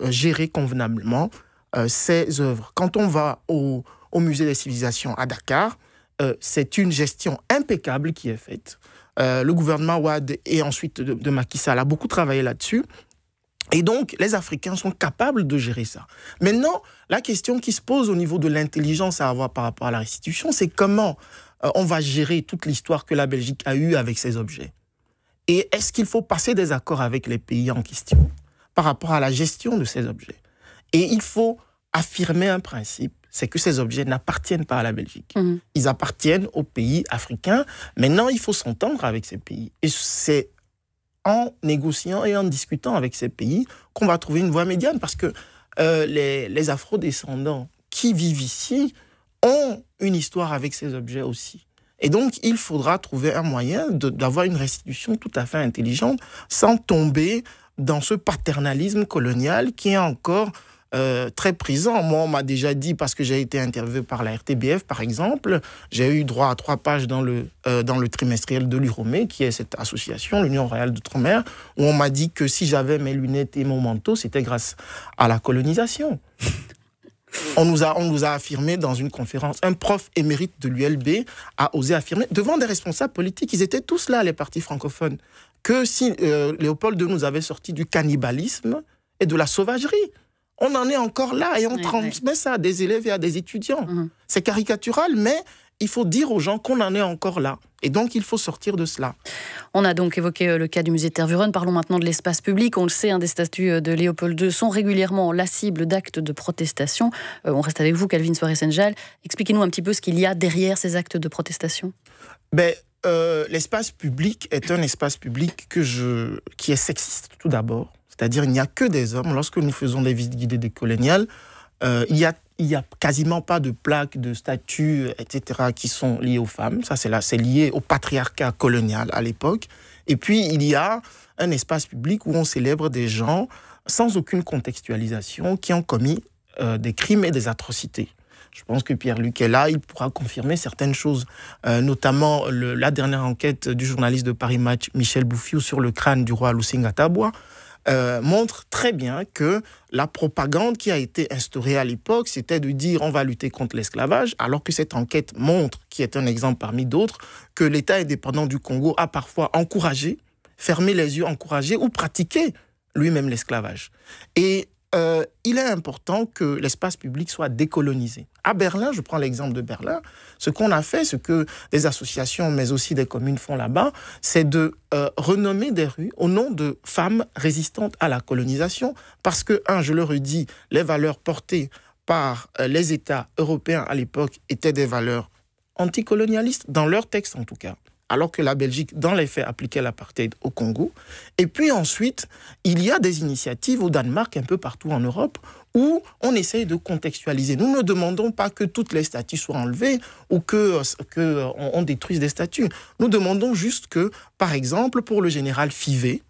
gérer convenablement ces œuvres. Quand on va au Musée des civilisations à Dakar, c'est une gestion impeccable qui est faite. Le gouvernement Wade et ensuite de Macky Sall a beaucoup travaillé là-dessus. Et donc, les Africains sont capables de gérer ça. Maintenant, la question qui se pose au niveau de l'intelligence à avoir par rapport à la restitution, c'est comment on va gérer toute l'histoire que la Belgique a eue avec ces objets. Et est-ce qu'il faut passer des accords avec les pays en question par rapport à la gestion de ces objets ? Et il faut affirmer un principe, c'est que ces objets n'appartiennent pas à la Belgique. Ils appartiennent aux pays africains. Maintenant, il faut s'entendre avec ces pays. Et c'est en négociant et en discutant avec ces pays qu'on va trouver une voie médiane. Parce que les afro-descendants qui vivent ici ont une histoire avec ces objets aussi. Et donc, il faudra trouver un moyen d'avoir une restitution tout à fait intelligente sans tomber dans ce paternalisme colonial qui est encore très présent. Moi, on m'a déjà dit, parce que j'ai été interviewé par la RTBF, par exemple, j'ai eu droit à 3 pages dans le trimestriel de l'UROME, qui est cette association, l'Union royale d'outre-mer, où on m'a dit que si j'avais mes lunettes et mon manteau, c'était grâce à la colonisation. On nous a affirmé dans une conférence, un prof émérite de l'ULB a osé affirmer, devant des responsables politiques, ils étaient tous là, les partis francophones, que si Léopold II nous avait sorti du cannibalisme et de la sauvagerie. On en est encore là et on transmet ça à des élèves et à des étudiants. C'est caricatural, mais il faut dire aux gens qu'on en est encore là. Et donc, il faut sortir de cela. On a donc évoqué le cas du musée de Tervuren. Parlons maintenant de l'espace public. On le sait, des statues de Léopold II sont régulièrement la cible d'actes de protestation. On reste avec vous, Calvin Soares-Engel. Expliquez-nous un petit peu ce qu'il y a derrière ces actes de protestation. L'espace public est un espace public qui est sexiste, tout d'abord. C'est-à-dire, il n'y a que des hommes. Lorsque nous faisons des visites guidées décoloniales, il y a quasiment pas de plaques, de statues, etc., qui sont liées aux femmes. Ça, c'est lié au patriarcat colonial à l'époque. Et puis, il y a un espace public où on célèbre des gens sans aucune contextualisation qui ont commis des crimes et des atrocités. Je pense que Pierre-Luc est là, il pourra confirmer certaines choses, notamment la dernière enquête du journaliste de Paris Match, Michel Bouffiou, sur le crâne du roi Lusinga Tabwa, montre très bien que la propagande qui a été instaurée à l'époque, c'était de dire on va lutter contre l'esclavage, alors que cette enquête montre, qui est un exemple parmi d'autres, que l'État indépendant du Congo a parfois encouragé, fermé les yeux, encouragé ou pratiqué lui-même l'esclavage. Et il est important que l'espace public soit décolonisé. À Berlin, je prends l'exemple de Berlin, ce qu'on a fait, ce que des associations, mais aussi des communes font là-bas, c'est de renommer des rues au nom de femmes résistantes à la colonisation, parce que, je le redis, les valeurs portées par les États européens à l'époque étaient des valeurs anticolonialistes, dans leurs textes en tout cas. alors que la Belgique, dans les faits, appliquait l'apartheid au Congo. Et puis ensuite, il y a des initiatives au Danemark, un peu partout en Europe, où on essaye de contextualiser. Nous ne demandons pas que toutes les statues soient enlevées ou qu'on détruise des statues. Nous demandons juste que, par exemple, pour le général Fivet,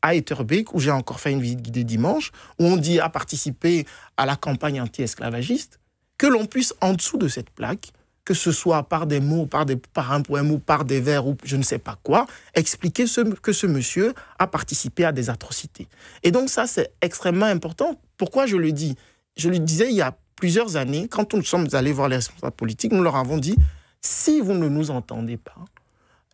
à Etterbeek, où j'ai encore fait une visite guidée dimanche, où on dit à participer à la campagne anti-esclavagiste, que l'on puisse, en dessous de cette plaque, que ce soit par des mots, par un poème ou par des vers ou je ne sais pas quoi, expliquer que ce monsieur a participé à des atrocités. Et donc ça, c'est extrêmement important. Pourquoi je le dis ? Je le disais il y a plusieurs années, quand nous sommes allés voir les responsables politiques, nous leur avons dit, si vous ne nous entendez pas,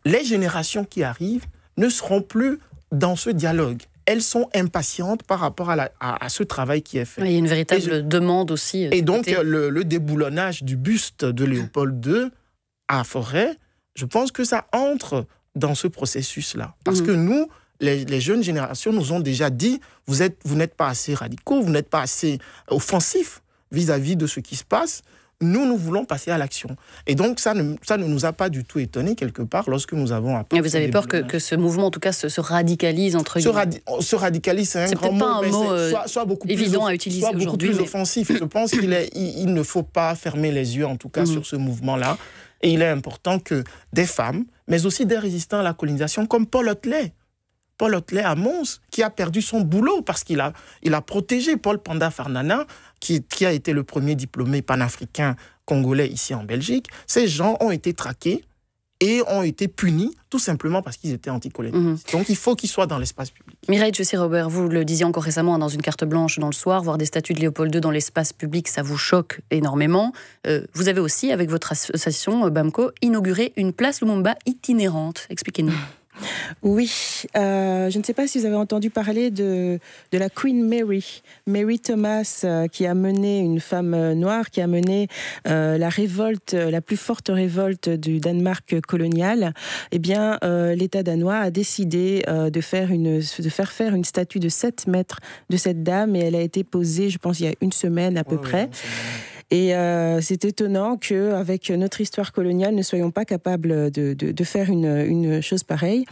les générations qui arrivent ne seront plus dans ce dialogue. Elles sont impatientes par rapport à ce travail qui est fait. Il y a une véritable demande aussi. Et donc, le déboulonnage du buste de Léopold II à Forêt, je pense que ça entre dans ce processus-là. Parce que nous, les jeunes générations nous ont déjà dit, vous n'êtes pas assez radicaux, vous n'êtes pas assez offensifs vis-à-vis de ce qui se passe. Nous voulons passer à l'action. Et donc, ça ne nous a pas du tout étonnés, quelque part, lorsque nous avons appris. Et vous avez peur que ce mouvement, en tout cas, se radicalise, entre guillemets. Se radicalise, c'est un grand mot. C'est peut-être pas un mot soit beaucoup évident plus, à utiliser aujourd'hui. Soit beaucoup plus offensif. Je pense qu'il ne faut pas fermer les yeux, en tout cas, sur ce mouvement-là. Et il est important que des femmes, mais aussi des résistants à la colonisation, comme Paul Hotelet à Mons, qui a perdu son boulot parce qu'il a protégé Paul Panda Farnana, qui a été le premier diplômé panafricain congolais ici en Belgique. Ces gens ont été traqués et ont été punis tout simplement parce qu'ils étaient anticolonialistes. Donc il faut qu'ils soient dans l'espace public. Mireille Jussy-Robert, vous le disiez encore récemment dans une carte blanche dans Le Soir, voir des statues de Léopold II dans l'espace public, ça vous choque énormément. Vous avez aussi, avec votre association BAMCO, inauguré une place Lumumba itinérante. Expliquez-nous. Oui, je ne sais pas si vous avez entendu parler de la Queen Mary Thomas, qui a mené, une femme noire, qui a mené la révolte, la plus forte révolte du Danemark colonial. Eh bien, l'État danois a décidé de faire faire une statue de 7 mètres de cette dame, et elle a été posée, je pense, il y a une semaine à peu près. Et c'est étonnant qu'avec notre histoire coloniale, ne soyons pas capables de faire une chose pareille.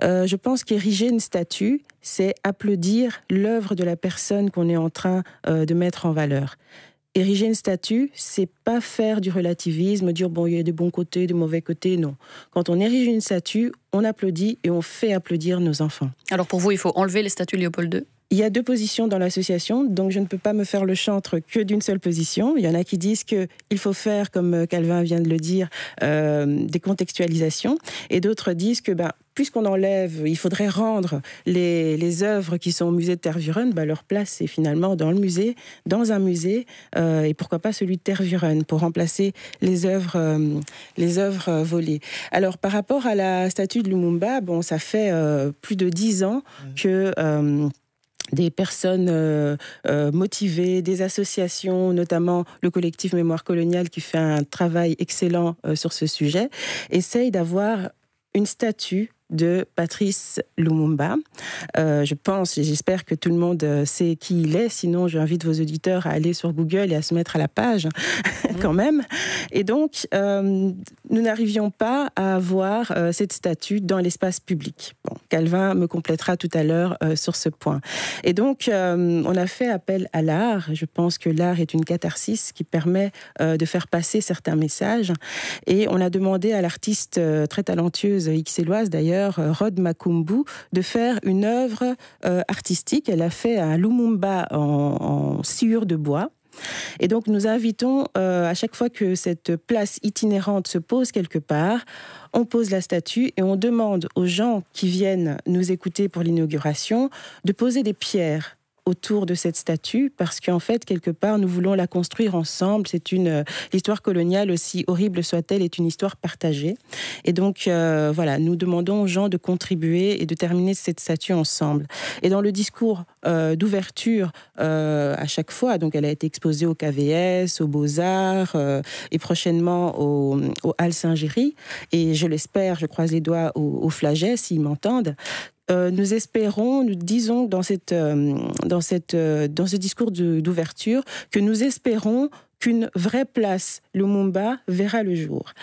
Je pense qu'ériger une statue, c'est applaudir l'œuvre de la personne qu'on est en train de mettre en valeur. Ériger une statue, c'est pas faire du relativisme, dire bon, il y a des bons côtés, des mauvais côtés, non. Quand on érige une statue, on applaudit et on fait applaudir nos enfants. Alors pour vous, il faut enlever les statues de Léopold II ? Il y a 2 positions dans l'association, donc je ne peux pas me faire le chantre que d'une seule position. Il y en a qui disent qu'il faut faire, comme Calvin vient de le dire, des contextualisations, et d'autres disent que puisqu'on enlève, il faudrait rendre les œuvres qui sont au musée de Tervuren, leur place c'est finalement dans un musée, et pourquoi pas celui de Tervuren, pour remplacer les œuvres volées. Alors par rapport à la statue de Lumumba, ça fait plus de 10 ans que des personnes motivées, des associations, notamment le collectif Mémoire coloniale qui fait un travail excellent sur ce sujet, essayent d'avoir une statue de Patrice Lumumba. Je pense et j'espère que tout le monde sait qui il est, sinon j'invite vos auditeurs à aller sur Google et à se mettre à la page quand même. Et donc, nous n'arrivions pas à avoir cette statue dans l'espace public. Bon, Calvin me complétera tout à l'heure sur ce point. Et donc, on a fait appel à l'art. Je pense que l'art est une catharsis qui permet de faire passer certains messages. Et on a demandé à l'artiste très talentueuse ixelloise d'ailleurs, Rod Makumbu, de faire une œuvre artistique. Elle a fait un Lumumba en sciure de bois. Et donc nous invitons, à chaque fois que cette place itinérante se pose quelque part, on pose la statue et on demande aux gens qui viennent nous écouter pour l'inauguration de poser des pierres autour de cette statue, parce qu'en fait, quelque part, nous voulons la construire ensemble. L'histoire coloniale, aussi horrible soit-elle, est une histoire partagée. Et donc, voilà, nous demandons aux gens de contribuer et de terminer cette statue ensemble. Et dans le discours d'ouverture, à chaque fois, donc elle a été exposée au KVS, aux Beaux-Arts, et prochainement au Halles Saint-Géry, et je l'espère, je croise les doigts au Flaget, s'ils m'entendent. Nous espérons, nous disons dans ce discours d'ouverture que nous espérons qu'une vraie place Lumumba verra le jour.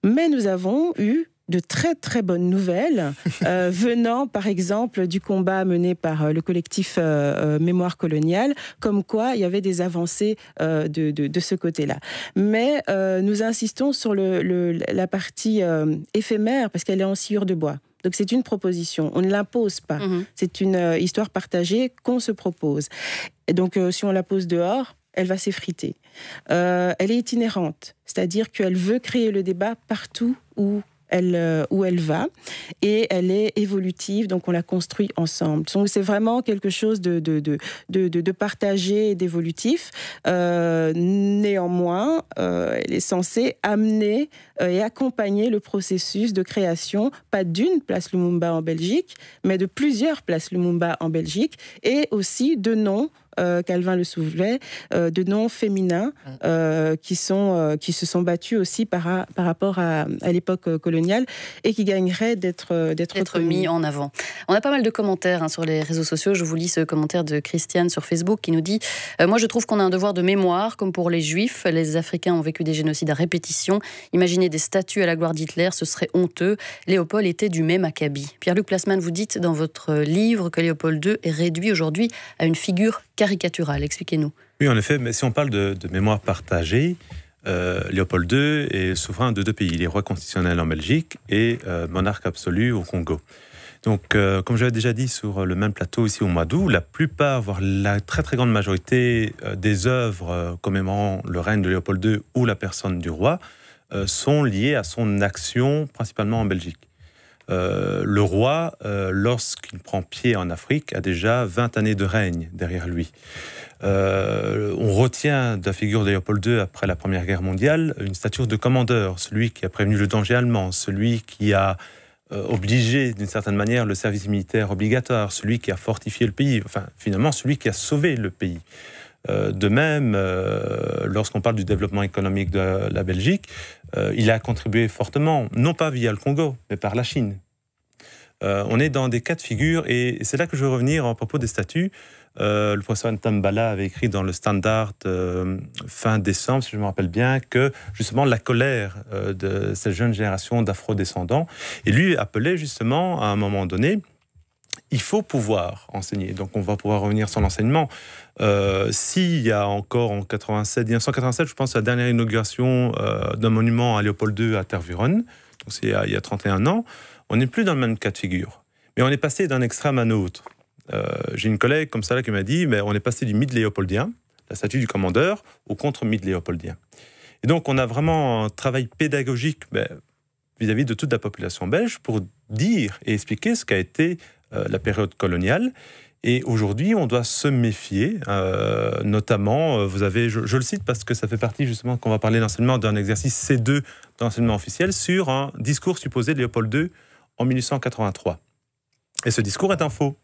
Mais nous avons eu de très très bonnes nouvelles venant par exemple du combat mené par le collectif Mémoire coloniale, comme quoi il y avait des avancées de ce côté-là. Mais nous insistons sur la partie éphémère parce qu'elle est en sciure de bois. Donc c'est une proposition, on ne l'impose pas. C'est une histoire partagée qu'on se propose. Et donc si on la pose dehors, elle va s'effriter. Elle est itinérante, c'est-à-dire qu'elle veut créer le débat partout où elle va, et elle est évolutive, donc on la construit ensemble. Donc c'est vraiment quelque chose de partagé et d'évolutif. Néanmoins, elle est censée amener et accompagner le processus de création, pas d'une place Lumumba en Belgique, mais de plusieurs places Lumumba en Belgique, et aussi de noms, Calvin le soulevait, de noms féminins qui se sont battus aussi par rapport à l'époque coloniale et qui gagneraient d'être mis en avant. On a pas mal de commentaires sur les réseaux sociaux. Je vous lis ce commentaire de Christiane sur Facebook qui nous dit « Moi, je trouve qu'on a un devoir de mémoire, comme pour les Juifs. Les Africains ont vécu des génocides à répétition. Imaginez des statues à la gloire d'Hitler, ce serait honteux. Léopold était du même acabit. » Pierre-Luc Plasman, vous dites dans votre livre que Léopold II est réduit aujourd'hui à une figure caricaturale. Expliquez-nous. Oui, en effet, mais si on parle de mémoire partagée, Léopold II est souverain de 2 pays. Il est roi constitutionnel en Belgique et monarque absolu au Congo. Donc, comme j'avais déjà dit sur le même plateau ici au mois d'août, la plupart, voire la très très grande majorité des œuvres commémorant le règne de Léopold II ou la personne du roi sont liées à son action, principalement en Belgique. Le roi, lorsqu'il prend pied en Afrique, a déjà 20 années de règne derrière lui. On retient de la figure de Léopold II après la Première Guerre mondiale une stature de commandeur, celui qui a prévenu le danger allemand, celui qui a obligé d'une certaine manière le service militaire obligatoire, celui qui a fortifié le pays, enfin finalement celui qui a sauvé le pays. De même, lorsqu'on parle du développement économique de la Belgique, il a contribué fortement, non pas via le Congo, mais par la Chine. On est dans des cas de figure, et c'est là que je veux revenir à propos des statuts. Le professeur Ntambala avait écrit dans le Standard fin décembre, si je me rappelle bien, que justement la colère de cette jeune génération d'afro-descendants, et lui appelait justement à un moment donné, il faut pouvoir enseigner. Donc on va pouvoir revenir sur l'enseignement. S'il y a encore en 1987, je pense à la dernière inauguration d'un monument à Léopold II à Tervuren, donc c'est il y a 31 ans, on n'est plus dans le même cas de figure. Mais on est passé d'un extrême à un autre. J'ai une collègue comme ça là, qui m'a dit, mais on est passé du mythe léopoldien, la statue du commandeur, au contre-mythe léopoldien. Et donc on a vraiment un travail pédagogique vis-à-vis de toute la population belge pour dire et expliquer ce qu'a été la période coloniale. Et aujourd'hui, on doit se méfier, notamment, vous avez, je le cite parce que ça fait partie justement, qu'on va parler d'enseignement, d'un exercice C2 d'enseignement officiel sur un discours supposé de Léopold II en 1883. Et ce discours est un faux.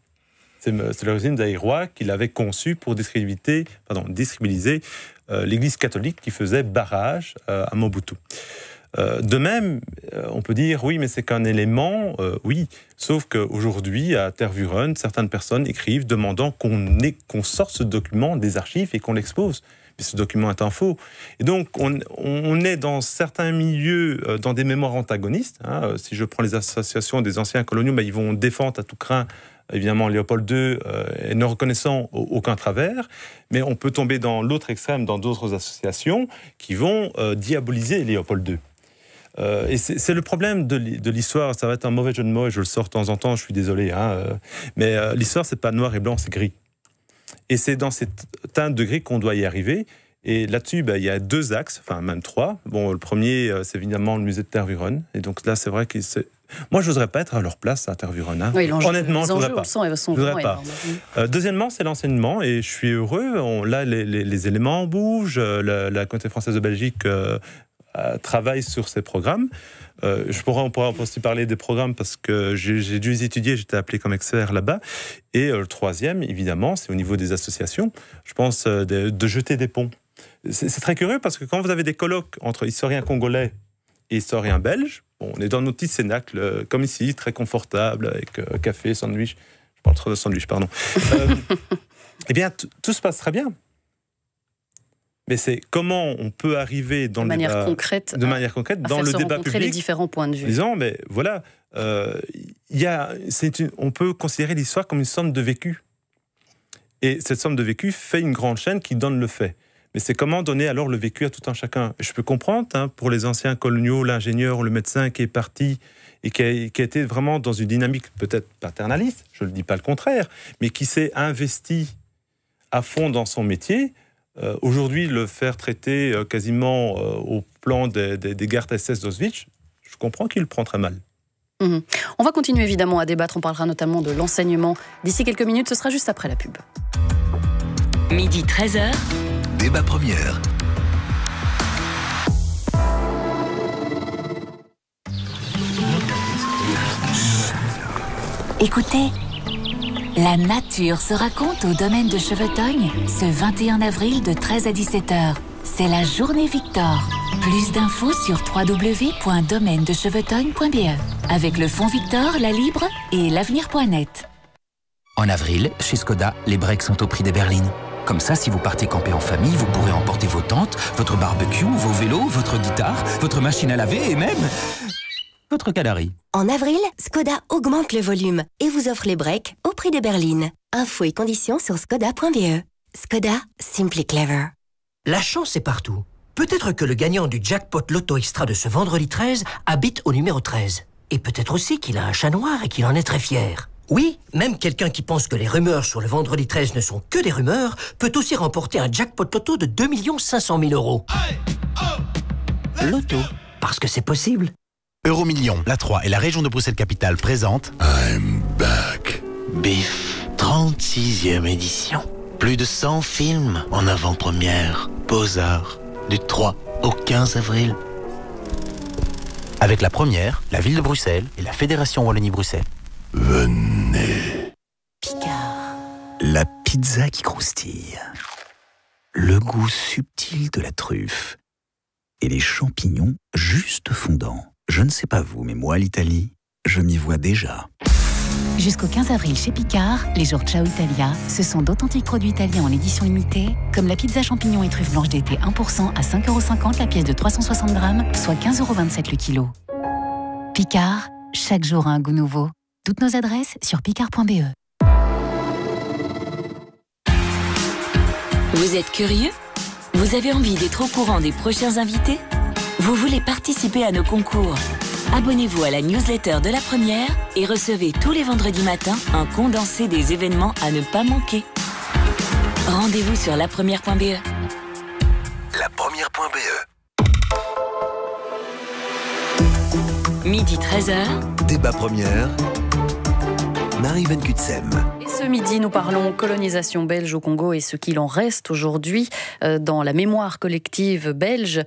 C'est le régime d'Aïrois qui l'avait conçu pour décrédibiliser l'Église catholique qui faisait barrage à Mobutu. De même, on peut dire, oui, mais c'est qu'un élément, oui, sauf qu'aujourd'hui, à Tervuren, certaines personnes écrivent demandant qu'on sorte ce document des archives et qu'on l'expose. Mais ce document est un faux. Et donc, on est dans certains milieux, dans des mémoires antagonistes. Hein. Si je prends les associations des anciens coloniaux, ils vont défendre à tout craint, évidemment, Léopold II, et ne reconnaissant aucun travers. Mais on peut tomber dans l'autre extrême, dans d'autres associations, qui vont diaboliser Léopold II. Et c'est le problème de l'histoire. Ça va être un mauvais jeu de mots, et je le sors de temps en temps, je suis désolé. Mais l'histoire, c'est pas noir et blanc, c'est gris. Et c'est dans cette teinte de gris qu'on doit y arriver. Et là-dessus, il y a 2 axes, enfin même 3. Bon, le premier, c'est évidemment le musée de Tervuren. Et donc là, c'est vrai que moi, je n'oserais pas être à leur place à Tervuren. Hein. Oui, honnêtement, je ne voudrais pas. Deuxièmement, c'est l'enseignement. Et je suis heureux. Là, les éléments bougent. La Communauté française de Belgique travaille sur ces programmes. On pourra aussi parler des programmes parce que j'ai dû les étudier, j'étais appelé comme expert là-bas. Et le troisième, évidemment, c'est au niveau des associations. Je pense de jeter des ponts. C'est très curieux parce que quand vous avez des colloques entre historiens congolais et historiens belges, on est dans nos petits cénacles, comme ici, très confortable, avec café, sandwich. Je parle trop de sandwich, pardon. Eh bien, tout se passe très bien. Mais c'est comment on peut arriver dans de le manière débat, concrète, de manière concrète, dans le débat public, les différents points de vue. Disant, mais voilà, on peut considérer l'histoire comme une somme de vécu. Et cette somme de vécu fait une grande chaîne qui donne le fait. Mais c'est comment donner alors le vécu à tout un chacun. Je peux comprendre, pour les anciens coloniaux, l'ingénieur ou le médecin qui est parti et qui a été vraiment dans une dynamique peut-être paternaliste, je ne dis pas le contraire, mais qui s'est investi à fond dans son métier. Aujourd'hui, le faire traiter quasiment au plan des gardes SS d'Auschwitz, je comprends qu'il le prend très mal. On va continuer évidemment à débattre, on parlera notamment de l'enseignement d'ici quelques minutes, ce sera juste après la pub. Midi 13h. Débat première. Écoutez, la nature se raconte au domaine de Chevetogne ce 21 avril de 13 à 17h. C'est la journée Victor. Plus d'infos sur www.domaine-de-chevetogne.be avec le fonds Victor, la Libre et l'avenir.net. En avril, chez Skoda, les breaks sont au prix des berlines. Comme ça, si vous partez camper en famille, vous pourrez emporter vos tentes, votre barbecue, vos vélos, votre guitare, votre machine à laver et même votre canari. En avril, Skoda augmente le volume et vous offre les breaks au prix des berlines. Infos et conditions sur skoda.be. Skoda, simply clever. La chance est partout. Peut-être que le gagnant du jackpot Loto Extra de ce vendredi 13 habite au numéro 13. Et peut-être aussi qu'il a un chat noir et qu'il en est très fier. Oui, même quelqu'un qui pense que les rumeurs sur le vendredi 13 ne sont que des rumeurs peut aussi remporter un jackpot Loto de 2 500 000 €. Loto, parce que c'est possible. Euromillions, la 3 et la région de Bruxelles-Capitale présentent I'm back. BIF, 36e édition. Plus de 100 films en avant-première. Beaux-Arts, du 3 au 15 avril. Avec la première, la ville de Bruxelles et la Fédération Wallonie-Bruxelles. Venez. Picard. La pizza qui croustille. Le goût subtil de la truffe. Et les champignons juste fondants. Je ne sais pas vous, mais moi, l'Italie, je m'y vois déjà. Jusqu'au 15 avril chez Picard, les jours Ciao Italia, ce sont d'authentiques produits italiens en édition limitée, comme la pizza champignons et truffes blanches d'été 1% à 5,50 € la pièce de 360 grammes, soit 15,27 € le kilo. Picard, chaque jour un goût nouveau. Toutes nos adresses sur picard.be. Vous êtes curieux? Vous avez envie d'être au courant des prochains invités? Vous voulez participer à nos concours? Abonnez-vous à la newsletter de La Première et recevez tous les vendredis matins un condensé des événements à ne pas manquer. Rendez-vous sur lapremière.be. Lapremière.be. Midi 13h. Débat première. Marie Van Kutsem. Et ce midi, nous parlons colonisation belge au Congo et ce qu'il en reste aujourd'hui dans la mémoire collective belge.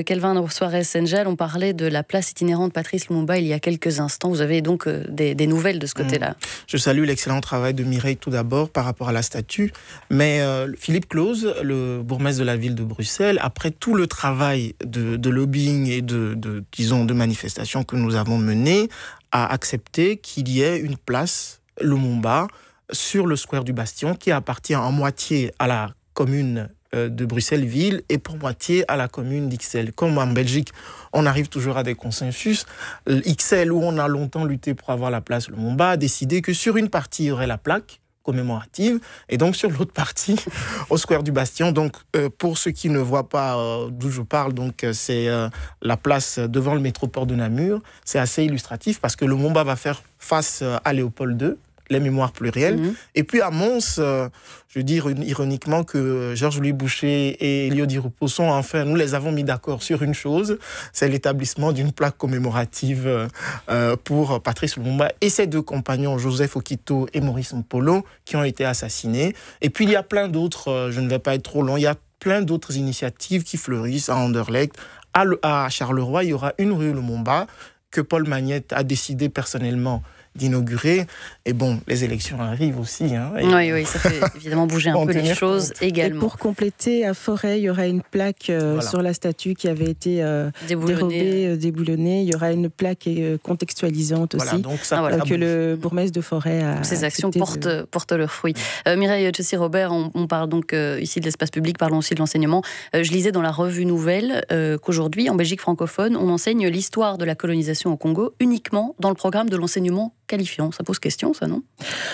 Kelvin Soares-Engel, on parlait de la place itinérante Patrice Lumumba il y a quelques instants. Vous avez donc des nouvelles de ce côté-là. Je salue l'excellent travail de Mireille tout d'abord par rapport à la statue. Mais Philippe Claus, le bourgmestre de la ville de Bruxelles, après tout le travail de lobbying et de manifestation que nous avons mené, a accepté qu'il y ait une place Lumumba sur le square du Bastion qui appartient en moitié à la commune de Bruxelles-Ville et pour moitié à la commune d'Ixelles. Comme en Belgique, on arrive toujours à des consensus. Ixelles, où on a longtemps lutté pour avoir la place Lumumba, a décidé que sur une partie, il y aurait la plaque commémorative et donc sur l'autre partie, au square du Bastion. Donc, pour ceux qui ne voient pas d'où je parle, donc c'est la place devant le métroport de Namur. C'est assez illustratif parce que Lumumba va faire face à Léopold II, les mémoires plurielles. Et puis à Mons, je veux dire ironiquement que Georges-Louis Boucher et Elio Di Rupo enfin, nous les avons mis d'accord sur une chose, c'est l'établissement d'une plaque commémorative pour Patrice Lumumba et ses deux compagnons, Joseph Okito et Maurice Mpolo, qui ont été assassinés. Et puis il y a plein d'autres, je ne vais pas être trop long, il y a plein d'autres initiatives qui fleurissent à Anderlecht. À Charleroi, il y aura une rue Lumumba que Paul Magnette a décidé personnellement d'inaugurer. Et bon, les élections arrivent aussi. Hein, oui, ça fait évidemment bouger un peu les choses également. Et pour compléter, à Forêt, il y aura une plaque sur la statue qui avait été dérobée, déboulonnée. Il y aura une plaque contextualisante aussi, donc ça, que le bourgmestre de Forêt a. Ces actions portent leurs fruits. Mireille Tchessi-Robert, on parle donc ici de l'espace public, parlons aussi de l'enseignement. Je lisais dans la revue Nouvelle qu'aujourd'hui, en Belgique francophone, on enseigne l'histoire de la colonisation au Congo uniquement dans le programme de l'enseignement qualifiant. Ça pose question, ça, non ?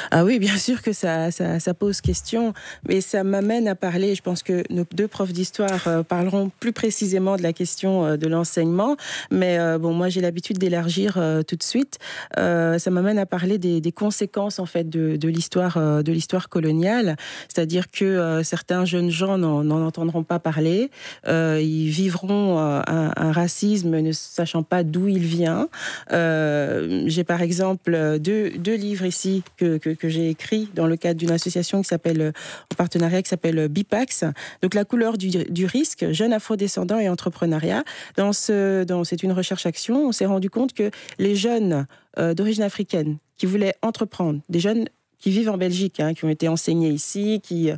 Ah oui, bien sûr que ça pose question, mais ça m'amène à parler, je pense que nos deux profs d'histoire parleront plus précisément de la question de l'enseignement, mais moi j'ai l'habitude d'élargir tout de suite. Ça m'amène à parler des conséquences en fait de l'histoire coloniale, c'est-à-dire que certains jeunes gens n'en entendront pas parler, ils vivront un racisme ne sachant pas d'où il vient. J'ai par exemple deux livres ici que j'ai écrits dans le cadre d'une association qui s'appelle, en partenariat, qui s'appelle BIPAX. Donc la couleur du risque, jeunes afrodescendants et entrepreneuriat. C'est une recherche-action. On s'est rendu compte que les jeunes d'origine africaine qui voulaient entreprendre, des jeunes qui vivent en Belgique, qui ont été enseignés ici, qui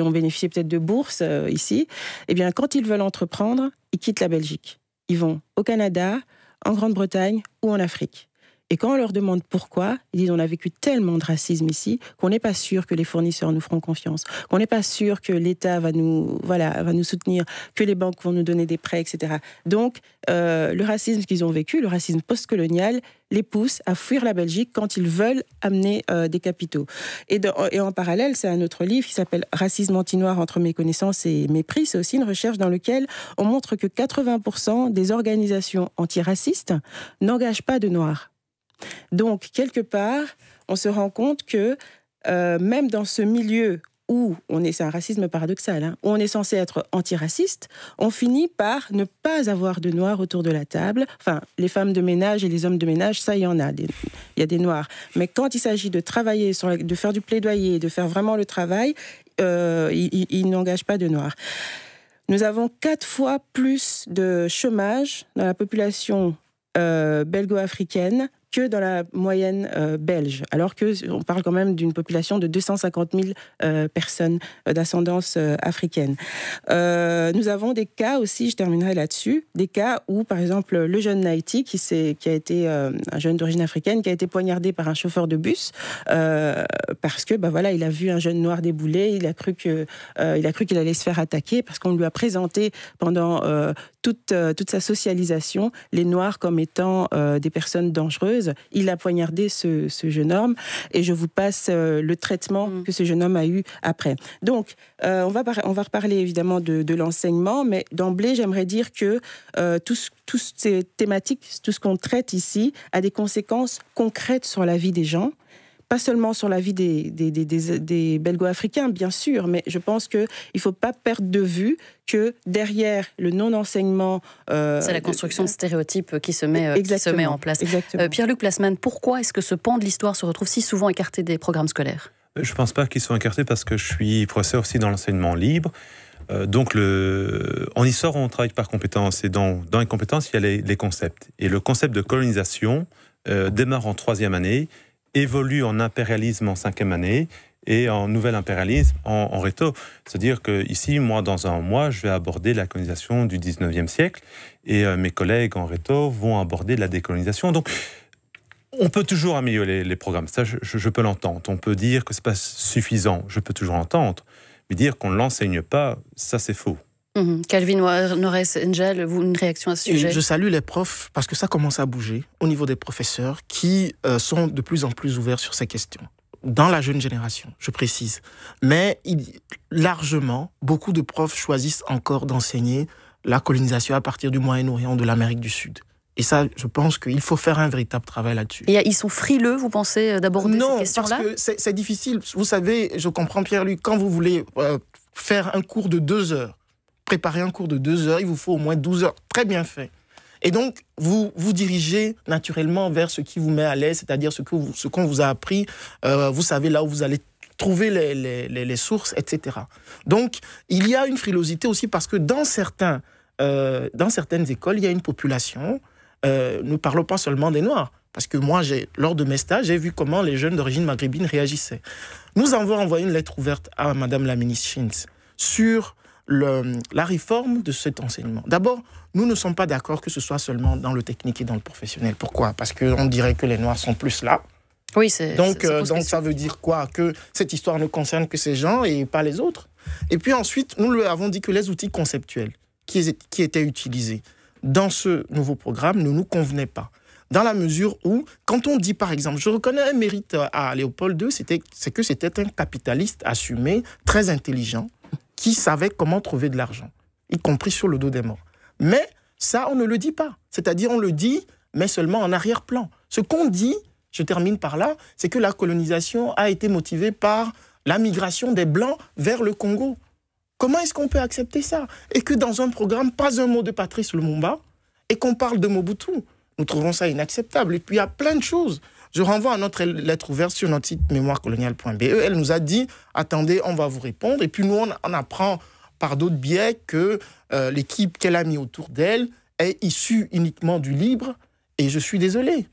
ont bénéficié peut-être de bourses ici, eh bien, quand ils veulent entreprendre, ils quittent la Belgique. Ils vont au Canada, en Grande-Bretagne ou en Afrique. Et quand on leur demande pourquoi, ils disent on a vécu tellement de racisme ici qu'on n'est pas sûr que les fournisseurs nous feront confiance, qu'on n'est pas sûr que l'État va nous soutenir, que les banques vont nous donner des prêts, etc. Donc, le racisme qu'ils ont vécu, le racisme postcolonial, les pousse à fuir la Belgique quand ils veulent amener des capitaux. Et en parallèle, c'est un autre livre qui s'appelle « Racisme anti-noir entre méconnaissance et mépris ». C'est aussi une recherche dans laquelle on montre que 80% des organisations antiracistes n'engagent pas de noirs. Donc, quelque part, on se rend compte que même dans ce milieu où c'est un racisme paradoxal, où on est censé être antiraciste, on finit par ne pas avoir de noirs autour de la table. Enfin, les femmes de ménage et les hommes de ménage, ça, il y en a. Il y a des noirs. Mais quand il s'agit de travailler, de faire du plaidoyer, de faire vraiment le travail, ils n'engagent pas de noirs. Nous avons 4 fois plus de chômage dans la population belgo-africaine que dans la moyenne belge, alors qu'on parle quand même d'une population de 250 000 personnes d'ascendance africaine. Nous avons des cas aussi, je terminerai là-dessus, des cas où, par exemple, le jeune Naïti, qui a été un jeune d'origine africaine, qui a été poignardé par un chauffeur de bus, parce que, il a vu un jeune noir débouler, il a cru qu'il allait se faire attaquer, parce qu'on lui a présenté pendant toute sa socialisation les noirs comme étant des personnes dangereuses. Il a poignardé ce jeune homme et je vous passe le traitement que ce jeune homme a eu après. Donc, on va reparler évidemment de l'enseignement, mais d'emblée, j'aimerais dire que toutes ces thématiques, tout ce qu'on traite ici, a des conséquences concrètes sur la vie des gens. Pas seulement sur la vie des Belgo-Africains, bien sûr, mais je pense qu'il ne faut pas perdre de vue que derrière le non-enseignement... c'est la construction de stéréotypes qui se met en place. Pierre-Luc Plasman, pourquoi est-ce que ce pan de l'histoire se retrouve si souvent écarté des programmes scolaires ? Je ne pense pas qu'ils soient écartés parce que je suis professeur aussi dans l'enseignement libre. Donc, en histoire, on travaille par compétences. Et dans les compétences, il y a les concepts. Et le concept de colonisation démarre en 3e année, évolue en impérialisme en 5e année et en nouvel impérialisme en réto. C'est-à-dire qu'ici, dans un mois, je vais aborder la colonisation du 19e siècle et mes collègues en réto vont aborder la décolonisation. Donc, on peut toujours améliorer les programmes. Ça, je peux l'entendre. On peut dire que ce n'est pas suffisant. Je peux toujours l'entendre. Mais dire qu'on ne l'enseigne pas, ça, c'est faux. Calvin Norès-Engel, vous, une réaction à ce sujet ? Je salue les profs parce que ça commence à bouger au niveau des professeurs qui sont de plus en plus ouverts sur ces questions. Dans la jeune génération, je précise. Mais largement, beaucoup de profs choisissent encore d'enseigner la colonisation à partir du Moyen-Orient, de l'Amérique du Sud. Et ça, je pense qu'il faut faire un véritable travail là-dessus. Et ils sont frileux, vous pensez, d'aborder ces questions-là ? Non, parce que c'est difficile. Vous savez, je comprends Pierre-Luc, quand vous voulez faire un cours de 2 heures, préparer un cours de 2 heures, il vous faut au moins 12 heures, très bien fait. Et donc, vous vous dirigez naturellement vers ce qui vous met à l'aise, c'est-à-dire ce qu'on vous a appris, vous savez là où vous allez trouver les sources, etc. Donc, il y a une frilosité aussi parce que dans certaines écoles, il y a une population ne parlons pas seulement des Noirs. Parce que moi, lors de mes stages, j'ai vu comment les jeunes d'origine maghrébine réagissaient. Nous avons envoyé une lettre ouverte à Madame la ministre Shins sur la réforme de cet enseignement. D'abord, nous ne sommes pas d'accord que ce soit seulement dans le technique et dans le professionnel. Pourquoi? Parce qu'on dirait que les Noirs sont plus là. Oui, donc ça veut dire quoi? Que cette histoire ne concerne que ces gens et pas les autres. Et puis ensuite, nous lui avons dit que les outils conceptuels qui étaient utilisés dans ce nouveau programme ne nous convenaient pas. Dans la mesure où, quand on dit par exemple, je reconnais un mérite à Léopold II, c'est que c'était un capitaliste assumé, très intelligent, qui savait comment trouver de l'argent, y compris sur le dos des morts. Mais ça, on ne le dit pas. C'est-à-dire, on le dit, mais seulement en arrière-plan. Ce qu'on dit, je termine par là, c'est que la colonisation a été motivée par la migration des Blancs vers le Congo. Comment est-ce qu'on peut accepter ça? Et que dans un programme, pas un mot de Patrice Lumumba, et qu'on parle de Mobutu. Nous trouvons ça inacceptable. Et puis, il y a plein de choses. Je renvoie à notre lettre ouverte sur notre site mémoirecoloniale.be. Elle nous a dit, attendez, on va vous répondre. Et puis, nous, on apprend par d'autres biais que l'équipe qu'elle a mis autour d'elle est issue uniquement du libre. Et je suis désolé.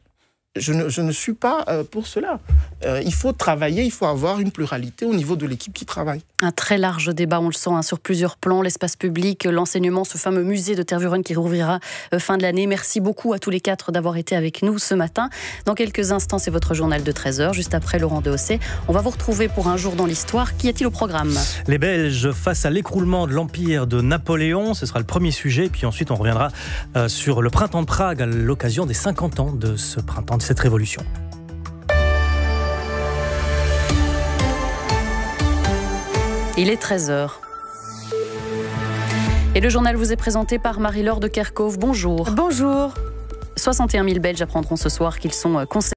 Je ne suis pas pour cela. Il faut travailler, il faut avoir une pluralité au niveau de l'équipe qui travaille. Un très large débat, on le sent, sur plusieurs plans, l'espace public, l'enseignement, ce fameux musée de Tervuren qui rouvrira fin de l'année. Merci beaucoup à tous les quatre d'avoir été avec nous ce matin. Dans quelques instants, c'est votre journal de 13h, juste après Laurent Dehossé. On va vous retrouver pour un jour dans l'histoire. Qu'y a-t-il au programme? Les Belges face à l'écroulement de l'empire de Napoléon, ce sera le premier sujet. Puis ensuite, on reviendra sur le printemps de Prague à l'occasion des 50 ans de ce printemps, de cette révolution. Il est 13h. Et le journal vous est présenté par Marie-Laure de Kerkhove. Bonjour. Bonjour. 61 000 Belges apprendront ce soir qu'ils sont concernés